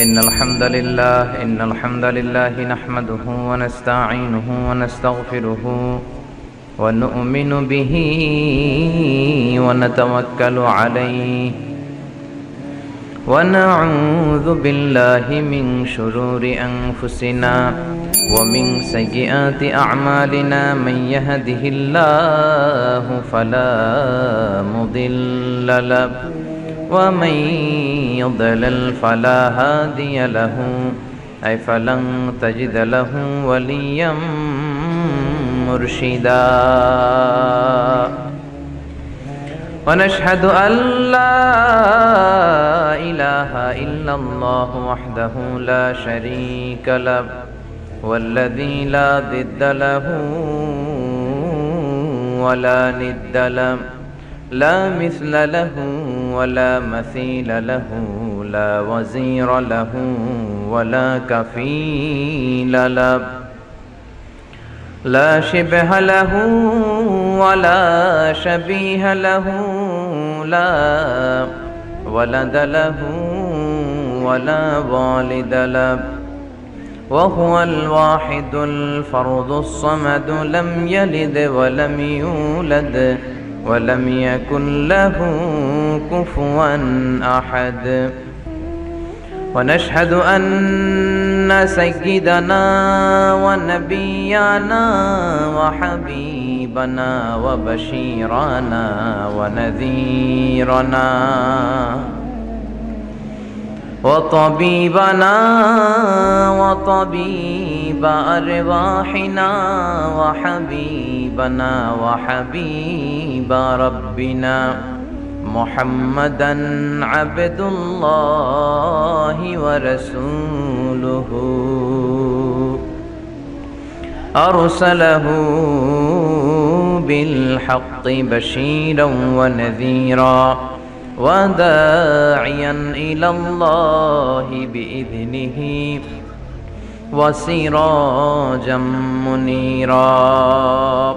إن الحمد لله نحمده ونستعينه ونستغفره ونؤمن به ونتوكل عليه ونعوذ بالله من شرور أنفسنا ومن سيئات أعمالنا من يهده الله فلا مضل له ومن يضلل فلا هادي له أي فلن تجد له وليا مرشدا ونشهد أن لا إله إلا الله وحده لا شريك له والذي لا ضد له ولا ند له لا مثل له ولا مثيل له لا وزير له ولا كفيل له لا شبه له ولا شبيه له لا ولد له ولا والد له وهو الواحد الفرد الصمد لم يلد ولم يولد ولم يكن له كفوا أحد ونشهد أن سيدنا ونبينا وحبيبنا وبشيرنا ونذيرنا وطبيبنا وطبيب أرواحنا وحبيبنا وحبيب ربنا محمدا عبد الله ورسوله أرسله بالحق بشيرا ونذيرا وداعيا إلى الله بإذنه وسراجا منيرا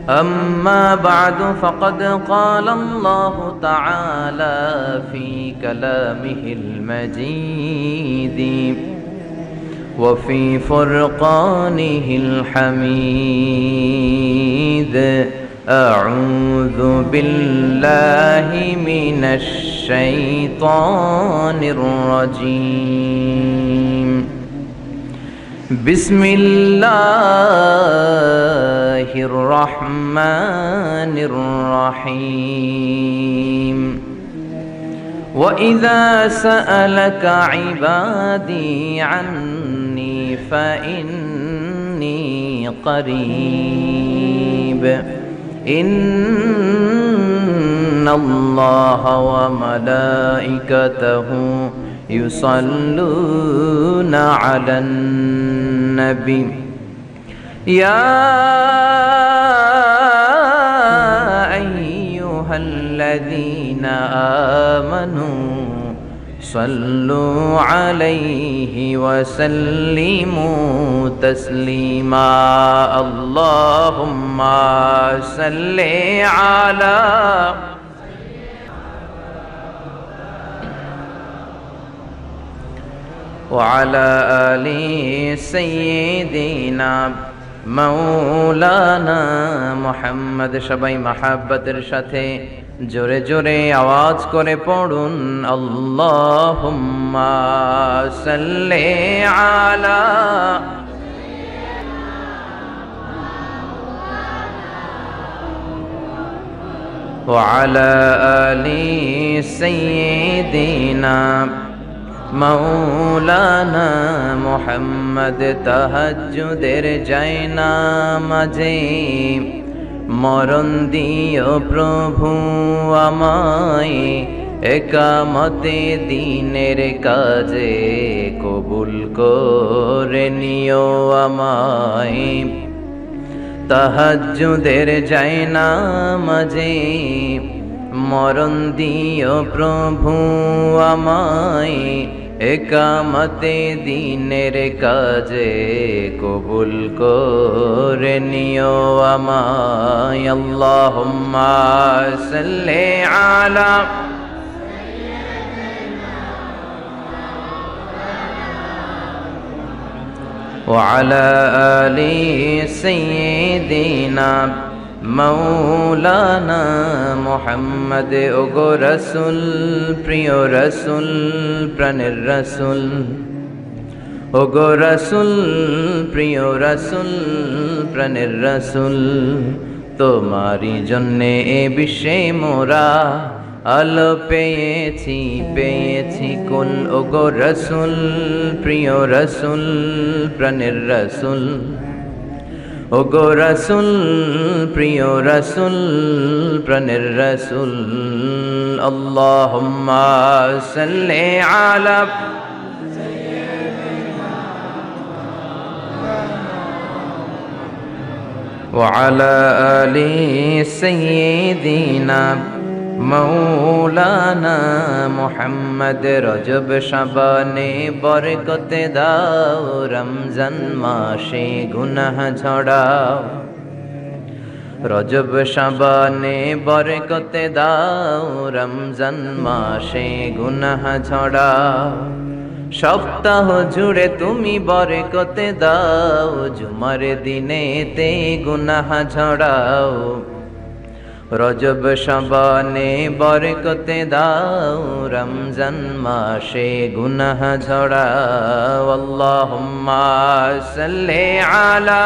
أما بعد فقد قال الله تعالى في كلامه المجيد وفي فرقانه الحميد أعوذ بالله من الشيطان الرجيم بسم الله الرحمن الرحيم وإذا سألك عبادي عني فإني قريب إن الله وملائكته يصلون على النبي يا أيها الذين آمنوا صلوا عليه وسلموا تسليما اللهم صل على وعلى آل سيدنا مولانا محمد সবাই মাহাব্বতের সাথে জোরে জোরে আওয়াজ করে পড়ুন আল্লাহুম্মা সাল্লি আলা وعلى آل سيدنا মৌলানা মুহাম্মদ তাহাজ্জুদের জায়না মাঝে মরণ দিও প্রভু আমায় একামতে দিনের কাজে কবুল করে নিও আমায় তাহাজ্জুদের জায়না মাঝে মরণ দিও প্রভু আমায় একামতে দিনের কাজে কবুল করে নিও আমায় আল্লাহুম্মা সাল্লি আলা وعلى آل سيدنا মৌলানা মুহাম্মদ ওগো রসুল প্রিয় রসুল প্রাণের রসুল ওগো রসুল প্রিয় রসুল প্রাণের রসুল তোমারি জন্যে এ বিশ্বে মোরা আলো পেয়েছি পেয়েছি কুল ওগো রসুল প্রিয় রসুল প্রাণের রসুল ওগো রসুল প্রিয় রসুল প্রাণের রসুল আল্লাহুম্মা সাল্লি আলা وعلى آل سيدنا মৌলানা মুহাম্মদ রজব শাবানে বরকত দাও রমজান মাসে গুনাহ ঝড়াও রজব শাবানে বরকত দাও রমজান মাসে গুনাহ ঝড়াও সপ্তাহ জুড়ে তুমি বরকত দাও জুমার দিনেতে গুনাহ ঝড়াও রজব শাবানে বরকত দাও রমজান মাসে গুনাহ ঝড়াও আল্লাহুম্মা সাল্লি আলা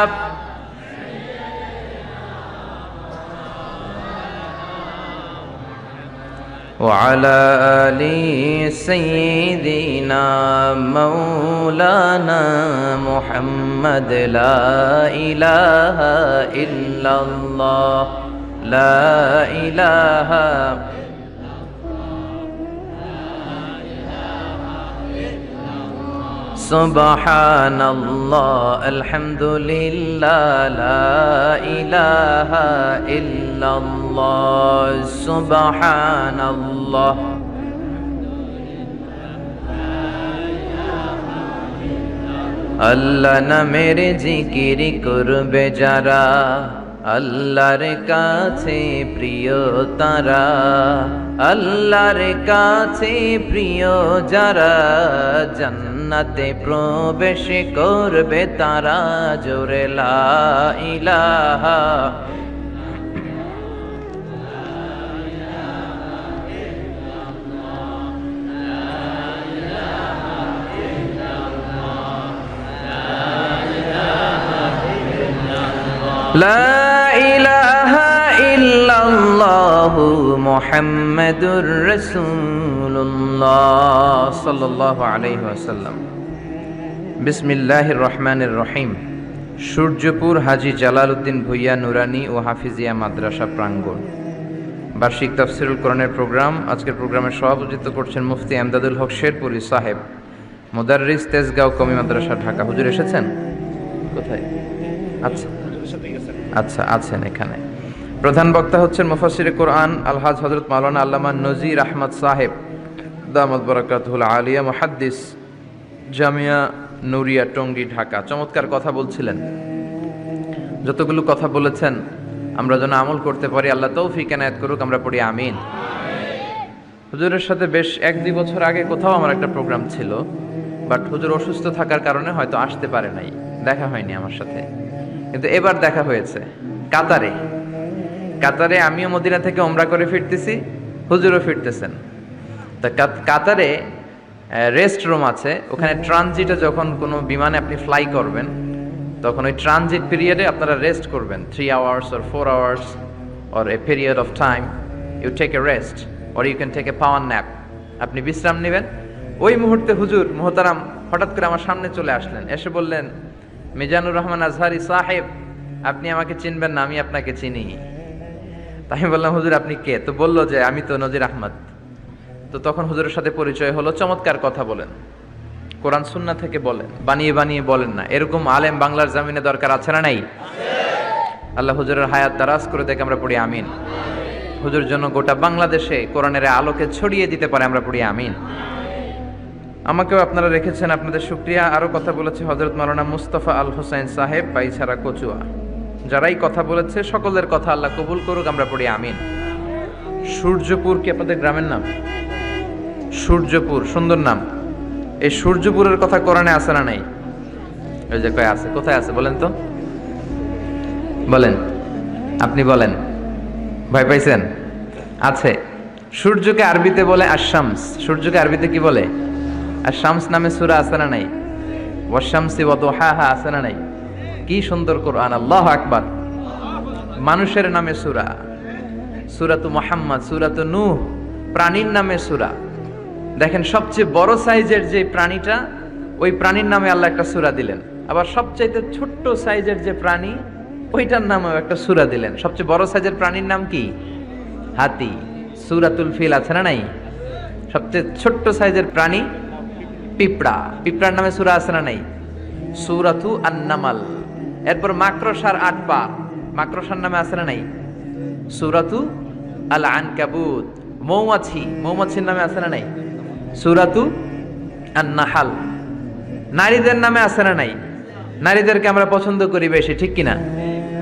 وعلى آل سيدنا مولانا محمد لا إله إلا الله لا إله سبحان الله الحمد لله لا إله إلا الله سبحان الله আল্লাহ নামের জিকির করবে যারা আল্লাহর কাছে প্রিয় তারা আল্লাহর কাছে প্রিয় যারা জান্নাতে প্রবেশ করবে তারা জোরে লা ইলাহা লা ইলাহা ইল্লাল্লাহু মুহাম্মাদুর রাসূলুল্লাহ সাল্লাল্লাহু আলাইহি ওয়াসাল্লাম। বিসমিল্লাহির রহমানির রহিম। সূর্যপুর হাজী জালালউদ্দিন ভূঁইয়া নুরানি ও হাফিজিয়া মাদ্রাসা প্রাঙ্গণ বার্ষিক তাফসীরুল কোরআনের প্রোগ্রাম। আজকের প্রোগ্রামের সভাপতিত্ব করছেন মুফতি এমদাদুল হক শেরপুরি সাহেব, মুদাররিস তেজগাঁও কওমি মাদ্রাসা ঢাকা। হুজুর এসেছেন? কোথায়? আচ্ছা আচ্ছা আছেন এখানে। প্রধান বক্তা হচ্ছেন মুফাসসিরে কোরআন আলহাজ হযরত মাওলানা আল্লামা নজির আহমদ সাহেব দামাত বারাকাতুহুল আলিয়া, মুহাদ্দিস, জামিয়া নুরিয়া টঙ্গী ঢাকা। চমৎকার কথা বলছিলেন। যতগুলো কথা বলেছেন আমরা যেন আমল করতে পারি, আল্লাহ তৌফিক এনায়েত করুক, আমরা পড়ি আমিন। হুজুরের সাথে বেশ 1-2 বছর আগে কোথাও আমার একটা প্রোগ্রাম ছিল, বাট হুজুর অসুস্থ থাকার কারণে হয়তো আসতে পারে নাই, দেখা হয়নি আমার সাথে। কিন্তু এবার দেখা হয়েছে কাতারে। আমিও মদিনা থেকে ওমরা করে ফিরতেছি, হুজুরও ফিরতেছেন। তা কাতারে রেস্ট রুম আছে, ওখানে ট্রানজিটে যখন কোনো বিমানে আপনি ফ্লাই করবেন তখন ওই ট্রানজিট পিরিয়ডে আপনারা রেস্ট করবেন। 3 hours or 4 hours or a period of time you take a rest or you can take a power nap, আপনি বিশ্রাম নেবেন। ওই মুহূর্তে হুজুর মোহতারাম হঠাৎ করে আমার সামনে চলে আসলেন, এসে বললেন, মিজানুর রহমান আজহারি সাহেব, আপনি আমাকে চিনবেন না, আমি আপনাকে চিনি। তাই আমি বললাম, হুজুর আপনি কে? তো বলল যে আমি তো নজির আহমদ। তো তখন হুজুরের সাথে পরিচয় হলো। চমৎকার কথা বলেন, কোরআন সুন্নাহ থেকে বলেন, বানিয়ে বানিয়ে বলেন না। এরকম আলেম বাংলার জমিনে দরকার আছে না নাই? আল্লাহ হুজুরের হায়াত দারাজ করে দেখে আমরা পড়ি আমিন। হুজুর জন্য গোটা বাংলাদেশে কোরআনের আলোকে ছড়িয়ে দিতে পারে, আমরা পড়ি আমিন। আমাকেও আপনারা রেখেছেন, আপনাদের শুকরিয়া। আরও কথা বলেছে হযরত মাওলানা মুস্তাফা আল হোসেন সাহেব, বাইছাড়া কচুয়া। যারাই কথা বলেছে সকলের কথা আল্লাহ কবুল করুক, আমরা পড়ি আমিন। সূর্যপুর কি আপনাদের গ্রামের নাম? সূর্যপুর, সুন্দর নাম। এই সূর্যপুরের কথা কোরআনে আছে না নাই? ওই যে কয় আছে, কোথায় আছে বলেন তো, বলেন, আপনি বলেন, ভয় পাইছেন? আছে। সূর্যকে আরবিতে বলে আশ-শামস। সূর্যকে আরবিতে কি বলে? আশ-শামস নামে সূরা আছে না নাই? ওয়াশ-শামসি ওয়া দুহাহা আছে না নাই? কি সুন্দর কোরআন, আল্লাহু আকবার। মানুষের নামে সূরা, সূরাতু মুহাম্মদ, সূরাতু নূহ, প্রাণীর নামে সূরা। দেখেন সবচেয়ে বড় সাইজের যে প্রাণীটা, ওই প্রাণীর নামে আল্লাহ একটা সূরা দিলেন। আবার সবচাইতে ছোট্ট সাইজের যে প্রাণী, ওইটার নামেও একটা সূরা দিলেন। সবচেয়ে বড় সাইজের প্রাণীর নাম কি? হাতি, সূরাতুল ফিল আছে না নাই? সবচেয়ে ছোট্ট সাইজের প্রাণী পিঁপড়া, পিঁপড়ার নামে সূরা আছে না নাই? সূরাতু আন-নামাল। এরপর মাকড়সার 8 পা, মাকড়সার নামে আছে না নাই? সূরাতু আল-আনকাবুত। মৌমাছি, মৌমাছির নামে আছে না নাই? সূরাতু আন-নাহাল। নারীদের নামে আছে না নাই? নারীদেরকে আমরা পছন্দ করি বেশি, ঠিক কিনা?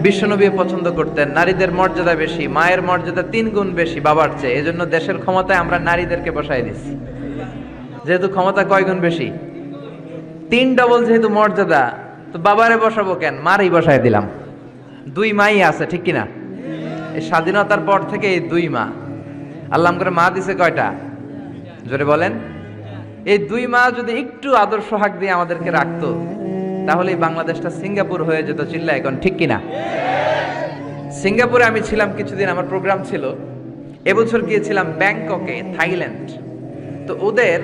বিশ্বনবী পছন্দ করতেন, নারীদের মর্যাদা বেশি, মায়ের মর্যাদা 3 গুণ বেশি বাবার চেয়ে। এজন্য দেশের ক্ষমতায় আমরা নারীদেরকে বসাই দিছি। যেহেতু ক্ষমতা কয় গুণ বেশি, 3 ডবল যেহেতু মর্যাদা, তো বাবারে বসাবো কেন, মারই বসাই দিলাম। 2 মাই আছে, ঠিক কিনা? এই স্বাধীনতার পর থেকে এই 2 মা। আল্লাহ করে মা দিছে কয়টা? জোরে বলেন। এই 2 মা যদি একটু আদর সোহাগ দিয়ে আমাদেরকে রাখতো, তাহলে এই বাংলাদেশটা সিঙ্গাপুর হয়ে যেত। চিল্লা এখন, ঠিক কিনা? সিঙ্গাপুরে আমি ছিলাম কিছুদিন, আমার প্রোগ্রাম ছিল। এবছর গিয়েছিলাম ব্যাংককে, থাইল্যান্ড। তো ওদের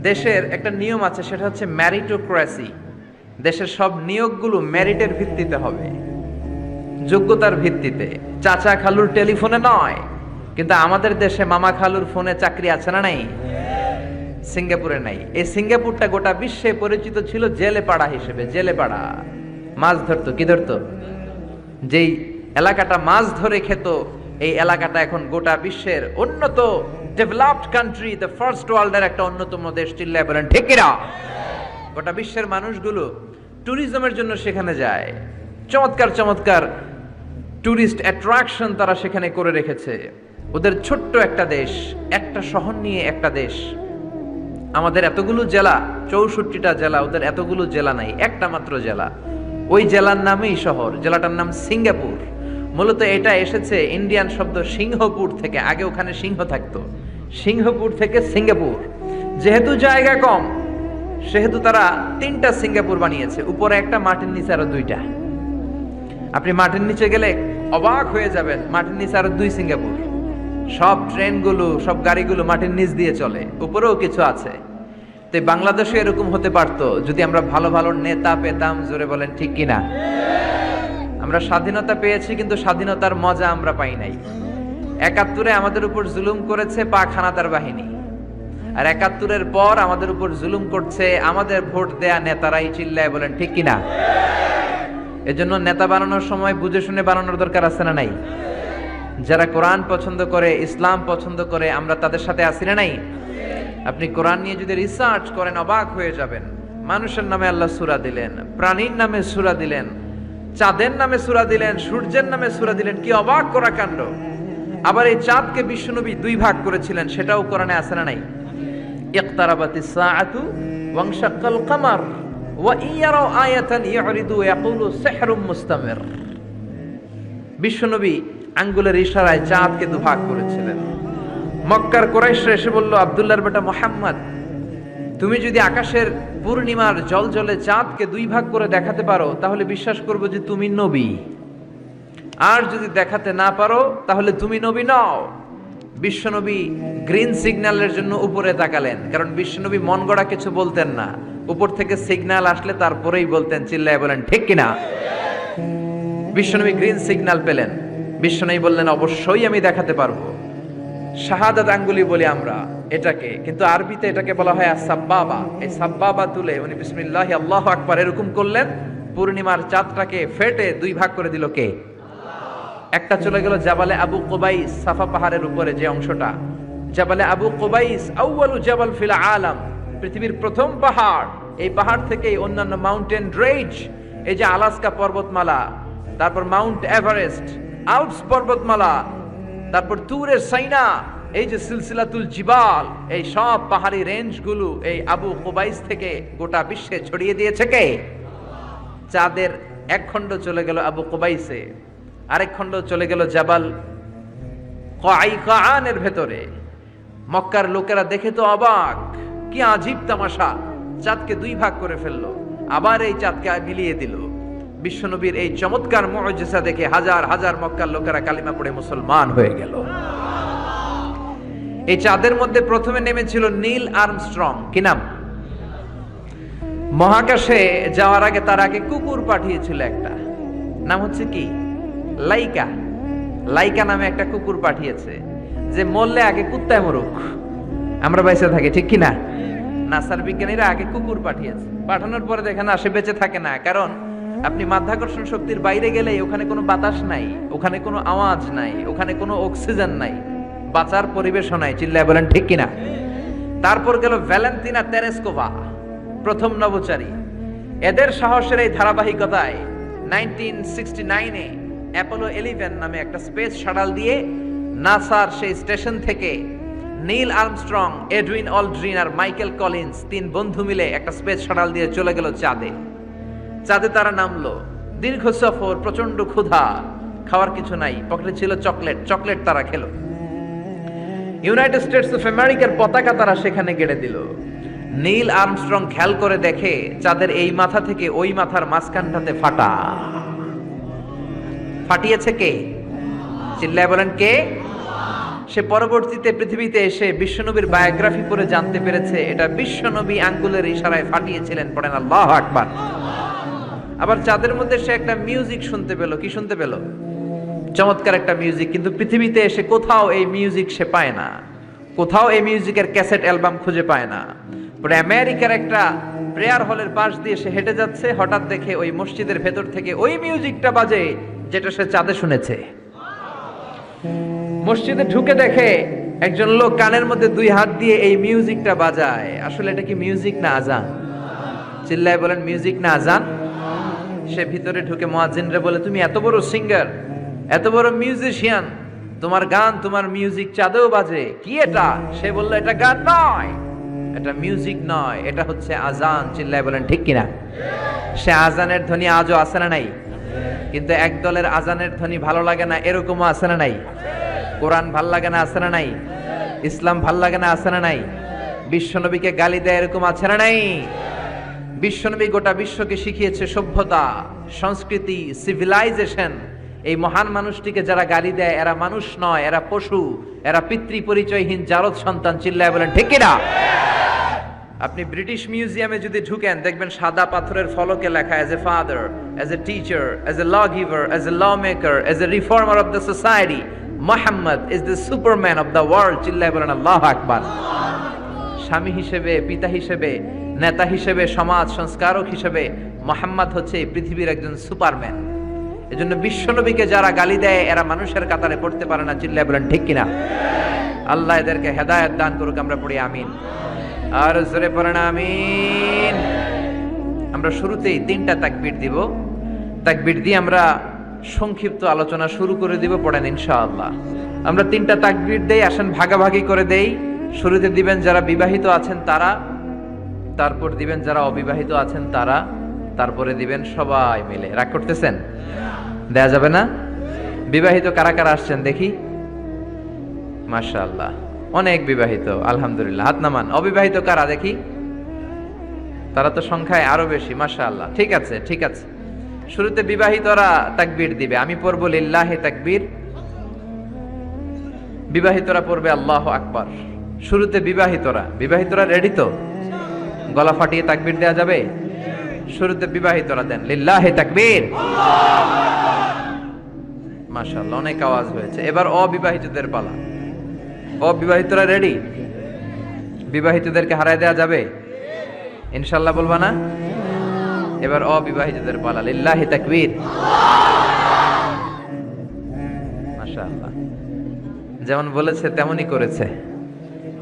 দেশের একটা নিয়ম আছে, সেটা হচ্ছে ম্যারিটোক্রেসি। দেশের সব নিয়োগগুলো মেরিটের ভিত্তিতে হবে, যোগ্যতার ভিত্তিতে, চাচা খালুর টেলিফোনে নয়। কিন্তু আমাদের দেশে মামা খালুর ফোনে চাকরি আছে না নাই? সিঙ্গাপুরে নাই। এই সিঙ্গাপুরটা গোটা বিশ্বে পরিচিত ছিল জেলে পাড়া হিসেবে। জেলে পাড়া, মাছ ধরতো, কি ধরতো? যেই এলাকাটা মাছ ধরে খেত, এই এলাকাটা এখন গোটা বিশ্বের উন্নত ডেভেলপড কান্ট্রি, দ্য ফার্স্ট ওয়ার্ল্ডের একটা অন্যতম দেশ। চিল্লায় বলেন ঠিক কিনা? গোটা বিশ্বের মানুষগুলো ট্যুরিজমের জন্য সেখানে যায়। চমৎকার চমৎকার ট্যুরিস্ট অ্যাট্রাকশন তারা সেখানে করে রেখেছে। ওদের ছোট্ট একটা দেশ, একটা শহর নিয়ে একটা দেশ। আমাদের এতগুলো জেলা, 64টা জেলা, ওদের এতগুলো জেলা নাই, একটা মাত্র জেলা। ওই জেলার নামেই শহর, জেলাটার নাম সিঙ্গাপুর। মূলত এটা এসেছে ইন্ডিয়ান শব্দ সিংহপুর থেকে। আগে ওখানে সিংহ থাকতো, সিংহপুর থেকে সিঙ্গাপুর। যেহেতু জায়গা কম, সেহেতু তারা 3টা সিঙ্গাপুর বানিয়েছে, উপরে একটা, মাটির নিচে আরো 2টা। আপনি মাটির নিচে গেলে অবাক হয়ে যাবেন, মাটির নিচে আরো 2 সিঙ্গাপুর। সব ট্রেনগুলো, সব গাড়িগুলো মাটির নিচ দিয়ে চলে, উপরেও কিছু আছে। তো বাংলাদেশে এরকম হতে পারতো যদি আমরা ভালো ভালো নেতা পেতাম। জোরে বলেন ঠিক কিনা? আমরা স্বাধীনতা পেয়েছি, কিন্তু স্বাধীনতার মজা আমরা পাই নাই। 71-এ আমাদের উপর জুলুম করেছে পাক হানাদার বাহিনী, আর 71-এর পর আমাদের উপর জুলুম করছে আমাদের ভোট দেয়া নেতারাই। চিল্লায় বলেন ঠিক কিনা? এজন্য নেতা বানানোর সময় বুঝে শুনে বানানোর দরকার আছে না নাই? যারা কোরআন পছন্দ করে, ইসলাম পছন্দ করে, আমরা তাদের সাথে আছি না নাই? আপনি কোরআন নিয়ে যদি রিসার্চ করেন, অবাক হয়ে যাবেন। মানুষের নামে আল্লাহ সূরা দিলেন, প্রাণীর নামে সূরা দিলেন, চাঁদের নামে সূরা দিলেন, সূর্যের নামে সূরা দিলেন। কি অবাক করা কাণ্ড! আবার এই চাঁদকে বিশ্বনবী 2 ভাগ করেছিলেন, সেটাও কোরআনে আছে না নাই? ইকতারাবাতিস সাআতু ওয়ানশাক্কাল কামার ওয়া ইয়ারাউ আয়াতান ইউরিদু ইয়াকুলু সিহরুম মুস্তামির। বিশ্বনবী আঙ্গুলের ইশারায় চাঁদকে 2 ভাগ করেছিলেন। মক্কার কুরাইশরা এসে বলল, আব্দুল্লাহর বেটা মুহাম্মদ, তুমি যদি আকাশের পূর্ণিমার জ্বলজ্বলে চাঁদকে 2 ভাগ করে দেখাতে পারো, তাহলে বিশ্বাস করব যে তুমি নবী। আর যদি দেখাতে না পারো, তাহলে তুমি নবী নও। বিশ্বনবী গ্রিন সিগন্যালের জন্য উপরে তাকালেন, কারণ বিশ্বনবী মন গড়া কিছু বলতেন না। উপর থেকে সিগন্যাল আসলে তারপরেই বলতেন। চিল্লায় বলেন ঠিক কিনা? বিশ্বনবী গ্রিন সিগন্যাল পেলেন। বিশ্বনবী বললেন, অবশ্যই আমি দেখাতে পারবো। শাহাদাত আঙ্গুলি বলি আমরা এটাকে, কিন্তু আরবিতে এটাকে বলা হয় সাব্বাবা। এই সাব্বাবা তুলে উনি বিসমিল্লাহি আল্লাহু আকবার এরকম করলেন। পূর্ণিমার চাঁদটাকে ফেটে 2 ভাগ করে দিল কে? একটা চলে গেল জাবালে আবু কুবাইস, সাফা পাহাড়ের উপরে যে অংশটা। জাবালে আবু কুবাইস আউয়ালু জাবাল ফিল আলাম, পৃথিবীর প্রথম পাহাড়। এই পাহাড় থেকেই অন্যান্য মাউন্টেন রেঞ্জ, এই যে আলাস্কা পর্বতমালা, তারপর মাউন্ট এভারেস্ট, আল্পস পর্বতমালা, তারপর তুরের সাইনা, এই যে সিলসিলাতুল জিবাল, এই সব পাহাড়ি রেঞ্জগুলো এই আবু কুবাইস থেকে গোটা বিশ্বে ছড়িয়ে দিয়েছে কে? চাঁদের এক খণ্ড চলে গেল আবু কুবাইসে, আরেক খণ্ড চলে গেল জাবাল কায়কানের ভেতরে। মক্কার লোকেরা দেখে তো অবাক, কি আজীব তামাশা, চাঁদকে দুই ভাগ করে ফেললো, আবার এই চাঁদকে মিলিয়ে দিল। বিশ্বনবীর এই চমৎকার মুজিজা দেখে হাজার হাজার মক্কার লোকেরা কালিমা পড়ে মুসলমান হয়ে গেল। এই চাঁদের মধ্যে প্রথমে নেমেছিল নীল আর্মস্ট্রং। কি নাম? মহাকাশে যাওয়ার আগে তার আগে কুকুর পাঠিয়েছিল একটা, নাম হচ্ছে কি লাইকা। লাইকা নামে একটা কুকুর পাঠিয়েছে, যে মরলে আগে কুত্তায় মরুক, আমরা বেঁচে থাকি, ঠিক কি না? নাসার বিজ্ঞানীরা আগে কুকুর পাঠিয়েছে, পাঠানোর পরে দেখেন আসে বেঁচে থাকে না, কারণ আপনি মাধ্যাকর্ষণ শক্তির বাইরে গেলে ওখানে কোনো বাতাস নাই, ওখানে কোনো আওয়াজ নাই, ওখানে কোনো অক্সিজেন নাই, বাঁচার পরিবেশও নাই। চিল্লায় বলেন ঠিক কিনা? তারপর গেল ভ্যালেন্তিনা তেরেস্কোভা, প্রথম নভোচারী। এদের সাহসের এই ধারাবাহিকতায় 1969-এ অ্যাপোলো 11 নামে একটা স্পেস শাটল দিয়ে নাসার সেই স্টেশন থেকে নীল আর্মস্ট্রং, এডউইন অলড্রিন আর মাইকেল কলিন্স তিন বন্ধু মিলে একটা স্পেস শাটল দিয়ে চলে গেল চাঁদে। চাঁদে তারা নামলো, দীর্ঘ সফর, প্রচন্ড ক্ষুধা, খাওয়ার কিছু নাই, পকেটে ছিল চকলেট, চকলেট তারা খেলো। ইউনাইটেড স্টেটস অফ আমেরিকার পতাকা তারা সেখানে গেড়ে দিল। নীল আর্মস্ট্রং খেয়াল করে দেখে চাঁদের এই মাথা থেকে ওই মাথার মাঝখানটাতে ফাটা। ফাটিয়েছে কে? চিল্লায় বলেন কে? সে পরবর্তীতে পৃথিবীতে এসে বিশ্বনবীর বায়োগ্রাফি পড়ে জানতে পেরেছে এটা বিশ্বনবী আঙ্গুলের ইশারায় ফাটিয়েছিলেন। পড়েন আল্লাহু আকবার। আবার চাঁদের মধ্যে সে একটা মিউজিক শুনতে পেল। কি শুনতে পেল? চমৎকার একটা মিউজিক, কিন্তু পৃথিবীতে এসে কোথাও এই মিউজিক সে পায় না, কোথাও এই মিউজিকের ক্যাসেট অ্যালবাম খুঁজে পায় না। পরে আমেরিকার একটা প্রেয়ার হলের পাশ দিয়ে সে হেঁটে যাচ্ছে, হঠাৎ দেখে ওই মসজিদের ভেতর থেকে ওই মিউজিকটা বাজে যেটা সে চাঁদে শুনেছে। মসজিদে ঢুকে দেখে একজন লোক কানের মধ্যে দুই হাত দিয়ে এই মিউজিকটা বাজায়। আসলে এটা কি মিউজিক না আজান? চিল্লায় বলেন মিউজিক না আজান? সে ভিতরে ঢুকে মুয়াজ্জিনরে বলে, তুমি এত বড় সিঙ্গার, এত বড় মিউজিশিয়ান, তোমার গান, তোমার মিউজিক চাঁদেও বাজে, কি এটা? সে বলল, এটা গান নয়, এটা মিউজিক নয়, এটা হচ্ছে আজান। চিল্লায় বলেন ঠিক কিনা? সে আজানের ধ্বনি আজও আছে না নাই? কিন্তু এক দলের আজানের ধ্বনি ভালো লাগে না, এরকমও আছে না নাই? কোরআন ভাল লাগে না, আছে না নাই? ইসলাম ভাল লাগে না, আছে না নাই? বিশ্বনবীকে গালি দেয়, এরকম আছে না নাই? বিশ্বনবী গোটা বিশ্বকে শিখিয়েছে সভ্যতা, সংস্কৃতি, সিভিলাইজেশন। এই মহান মানুষটিকে যারা গালি দেয় এরা মানুষ নয়, এরা পশু, এরা পিতৃ পরিচয়হীন জারদ সন্তান। চিল্লায় বলেন ঠিক কিনা? আপনি ব্রিটিশ মিউজিয়ামে যদি ঢুকেন দেখবেন সাদা পাথরের ফলকে লেখা, as a father, as a teacher, as a law giver, as a law maker, as a reformer of the society, Muhammad is the superman of the world. চিল্লায় বলেন আল্লাহু আকবার। স্বামী হিসেবে, পিতা হিসেবে, নেতা হিসেবে, সমাজ সংস্কারক হিসেবে মুহাম্মদ হচ্ছে এই পৃথিবীর একজন সুপারম্যান। এজন্য বিশ্বনবীকে যারা গালি দেয় এরা মানুষের কাতারে পড়তে পারে না। চিল্লায় বলেন ঠিক কিনা? আল্লাহ এদেরকে হেদায়েত দান করুক, আমরা পড়ি আমিন। আর জোরে পড়েন আমিন। আমরা শুরুতেই 3টা তাকবীর দিব, তাকবীর দিয়ে আমরা সংক্ষিপ্ত আলোচনা শুরু করে দিব। পড়েন ইনশাআল্লাহ। আমরা 3টা তাকবীর দেই, আসেন ভাগাভাগি করে দেই। শুরুতে দিবেন যারা বিবাহিত আছেন তারা, তারপর দিবেন যারা অবিবাহিত আছেন তারা, তারপরে দিবেন সবাই মিলে। রাগ করতেছেন? দেয়া যাবে না? বিবাহিত কারা কারা আসছেন দেখি? মাশাআল্লাহ, অনেক বিবাহিত, আলহামদুলিল্লাহ। হাত নামান। অবিবাহিত কারা দেখি? তারা তো সংখ্যায় আরো বেশি, মাশাআল্লাহ। ঠিক আছে, ঠিক আছে। শুরুতে বিবাহিতরা তাকবীর দিবে, আমি পড়বো লিল্লাহি তাকবীর, বিবাহিতরা পড়বে আল্লাহু আকবার। শুরুতে বিবাহিতরা রেডি তো? গলা ফাটিয়ে তাকবীর দেয়া যাবে? শুরুতে বিবাহিতরা দেন লিল্লাহি তাকবীর। মাশাআল্লাহ, অনেক আওয়াজ হয়েছে। এবার অবিবাহিতদের পালা। অবিবাহিতরা রেডি? বিবাহিতদেরকে হারায় দেয়া যাবে ইনশাআল্লাহ? বলবা না? এবার অবিবাহিতদের পালা, লিল্লাহি তাকবীর। মাশাআল্লাহ, যেমন বলেছে তেমনই করেছে।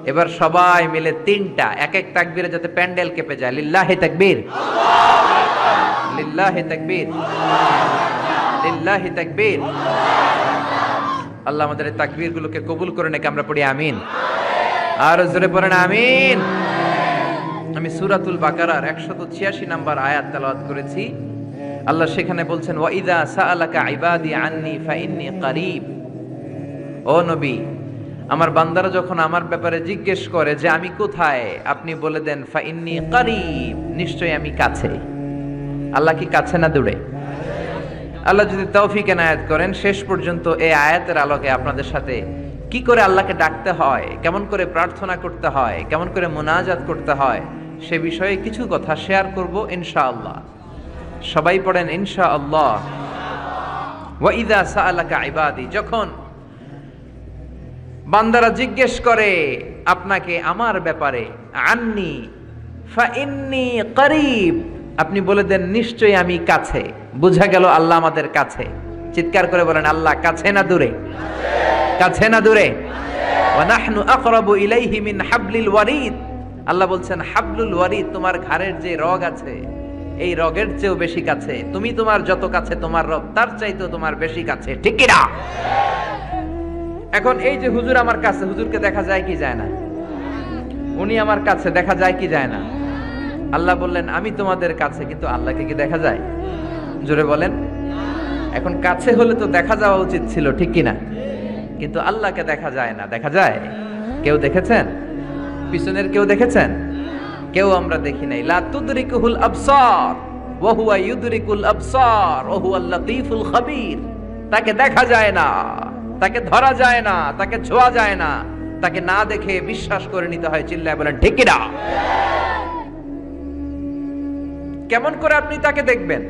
এবার সবাই মিলে 3টা এক এক তাকবীরে যাতে প্যান্ডেল কেঁপে যায়। লিল্লাহি তাকবীর, লিল্লাহি তাকবীর, লিল্লাহি তাকবীর। আল্লাহ আমাদের এই তাকবীর গুলোকে কবুল করে নেক, আমরা পড়ি আমিন। আর জোরে পড়েন আমিন। আমি সূরাতুল বাকারার 186 নম্বর আয়াত তেলাওয়াত করেছি। আল্লাহ সেখানে বলছেন ওয়া ইযা সাআলাকা ইবাদি আন্নী ফাইন্নী কারীব। ও নবী, আমার বান্দারা যখন আমার ব্যাপারে জিজ্ঞেস করে যে আমি কোথায়, আপনি বলে দেন ফাইন্নী কারীব, নিশ্চয়ই আমি কাছে। আল্লাহ কি কাছে না দূরে? আল্লাহ যদি তৌফিক এনায়েত করেন শেষ পর্যন্ত এই আয়াতের আলোকে আপনাদের সাথে কি করে আল্লাহকে ডাকতে হয়, কেমন করে প্রার্থনা করতে হয়, কেমন করে মুনাজাত করতে হয়, সে বিষয়ে কিছু কথা শেয়ার করব ইনশাআল্লাহ। সবাই পড়েন ইনশাআল্লাহ। ওয়া ইযা সাআলাকা ইবাদি, যখন বান্দারা জিজ্ঞেস করে আপনাকে আমার ব্যাপারে, আন্নি ফাইন্নী কারীব, আপনি বলে দেন নিশ্চয়ই আমি কাছে। বুঝা গেল আল্লাহ আমাদের কাছে। চিৎকার করে বলেন আল্লাহ কাছে না দূরে? কাছে না দূরে? ওয়া নাহনু আকরাবু ইলাইহি মিন হাবলিল ওয়ারিদ। আল্লাহ বলছেন হাবলুল ওয়ারিদ, তোমার ঘাড়ের যে রগ আছে এই রগের চেয়েও বেশি কাছে। তুমি তোমার যত কাছে তোমার রব তার চাইতেও তোমার বেশি কাছে, ঠিক কি না? এখন এই যে হুজুর আমার কাছে, হুজুরকে দেখা যায় কি যায় না? উনি আমার কাছে, দেখা যায় কি যায় না? আল্লাহ বললেন আমি তোমাদের কাছে, কিন্তু আল্লাহকে কি দেখা যায়? জোরে বলেন। এখন কাছে হলে তো দেখা যাওয়া উচিত ছিল, ঠিক কি না? কিন্তু আল্লাহকে দেখা যায় না। দেখা যায়? কেউ দেখেছেন? পিছনের কেউ দেখেছেন? কেউ আমরা দেখি নাই। লা তুদরিকুহুল আবসার ওয়া হুয়া ইউদরিকুল আবসার ওয়া হুয়াল লাতীফুল খাবীর। তাকে দেখা যায় না, তাকে ধরা যায় না, তাকে ছোঁয়া যায় না, তাকে না দেখে বিশ্বাস করে নিতে হয়। চিল্লায় বলেন ঠিক কি না? কেমন করে আপনি তাকে দেখবেন?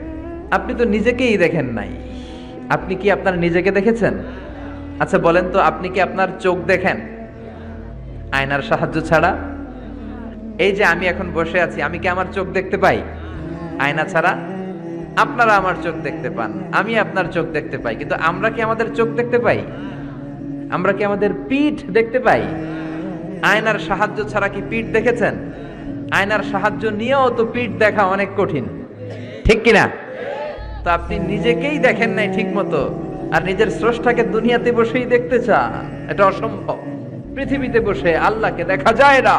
আপনি তো নিজেকেই দেখেন নাই। আপনি কি আপনার নিজেকে দেখেছেন? আচ্ছা বলেন তো, আপনি কি আপনার চোখ দেখেন আয়নার সাহায্য ছাড়া? এই যে আমি এখন বসে আছি, আমি কি আমার চোখ দেখতে পাই আয়না ছাড়া? আপনারা আমার চোখ দেখতে পান, আমি আপনার চোখ দেখতে পাই, কিন্তু আমরা কি আমাদের চোখ দেখতে পাই? আমরা কি আমাদের পিঠ দেখতে পাই? আয়নার সাহায্য ছাড়া কি পিঠ দেখেছেন? আয়নার সাহায্য নিয়েও তো পিঠ দেখা অনেক কঠিন, ঠিক কিনা? তো আপনি নিজেকেই দেখেন নাই ঠিক মতো, আর নিজের স্রষ্টাকে দুনিয়াতে বসেই দেখতে চান, এটা অসম্ভব। পৃথিবীতে বসে আল্লাহকে দেখা যায় না।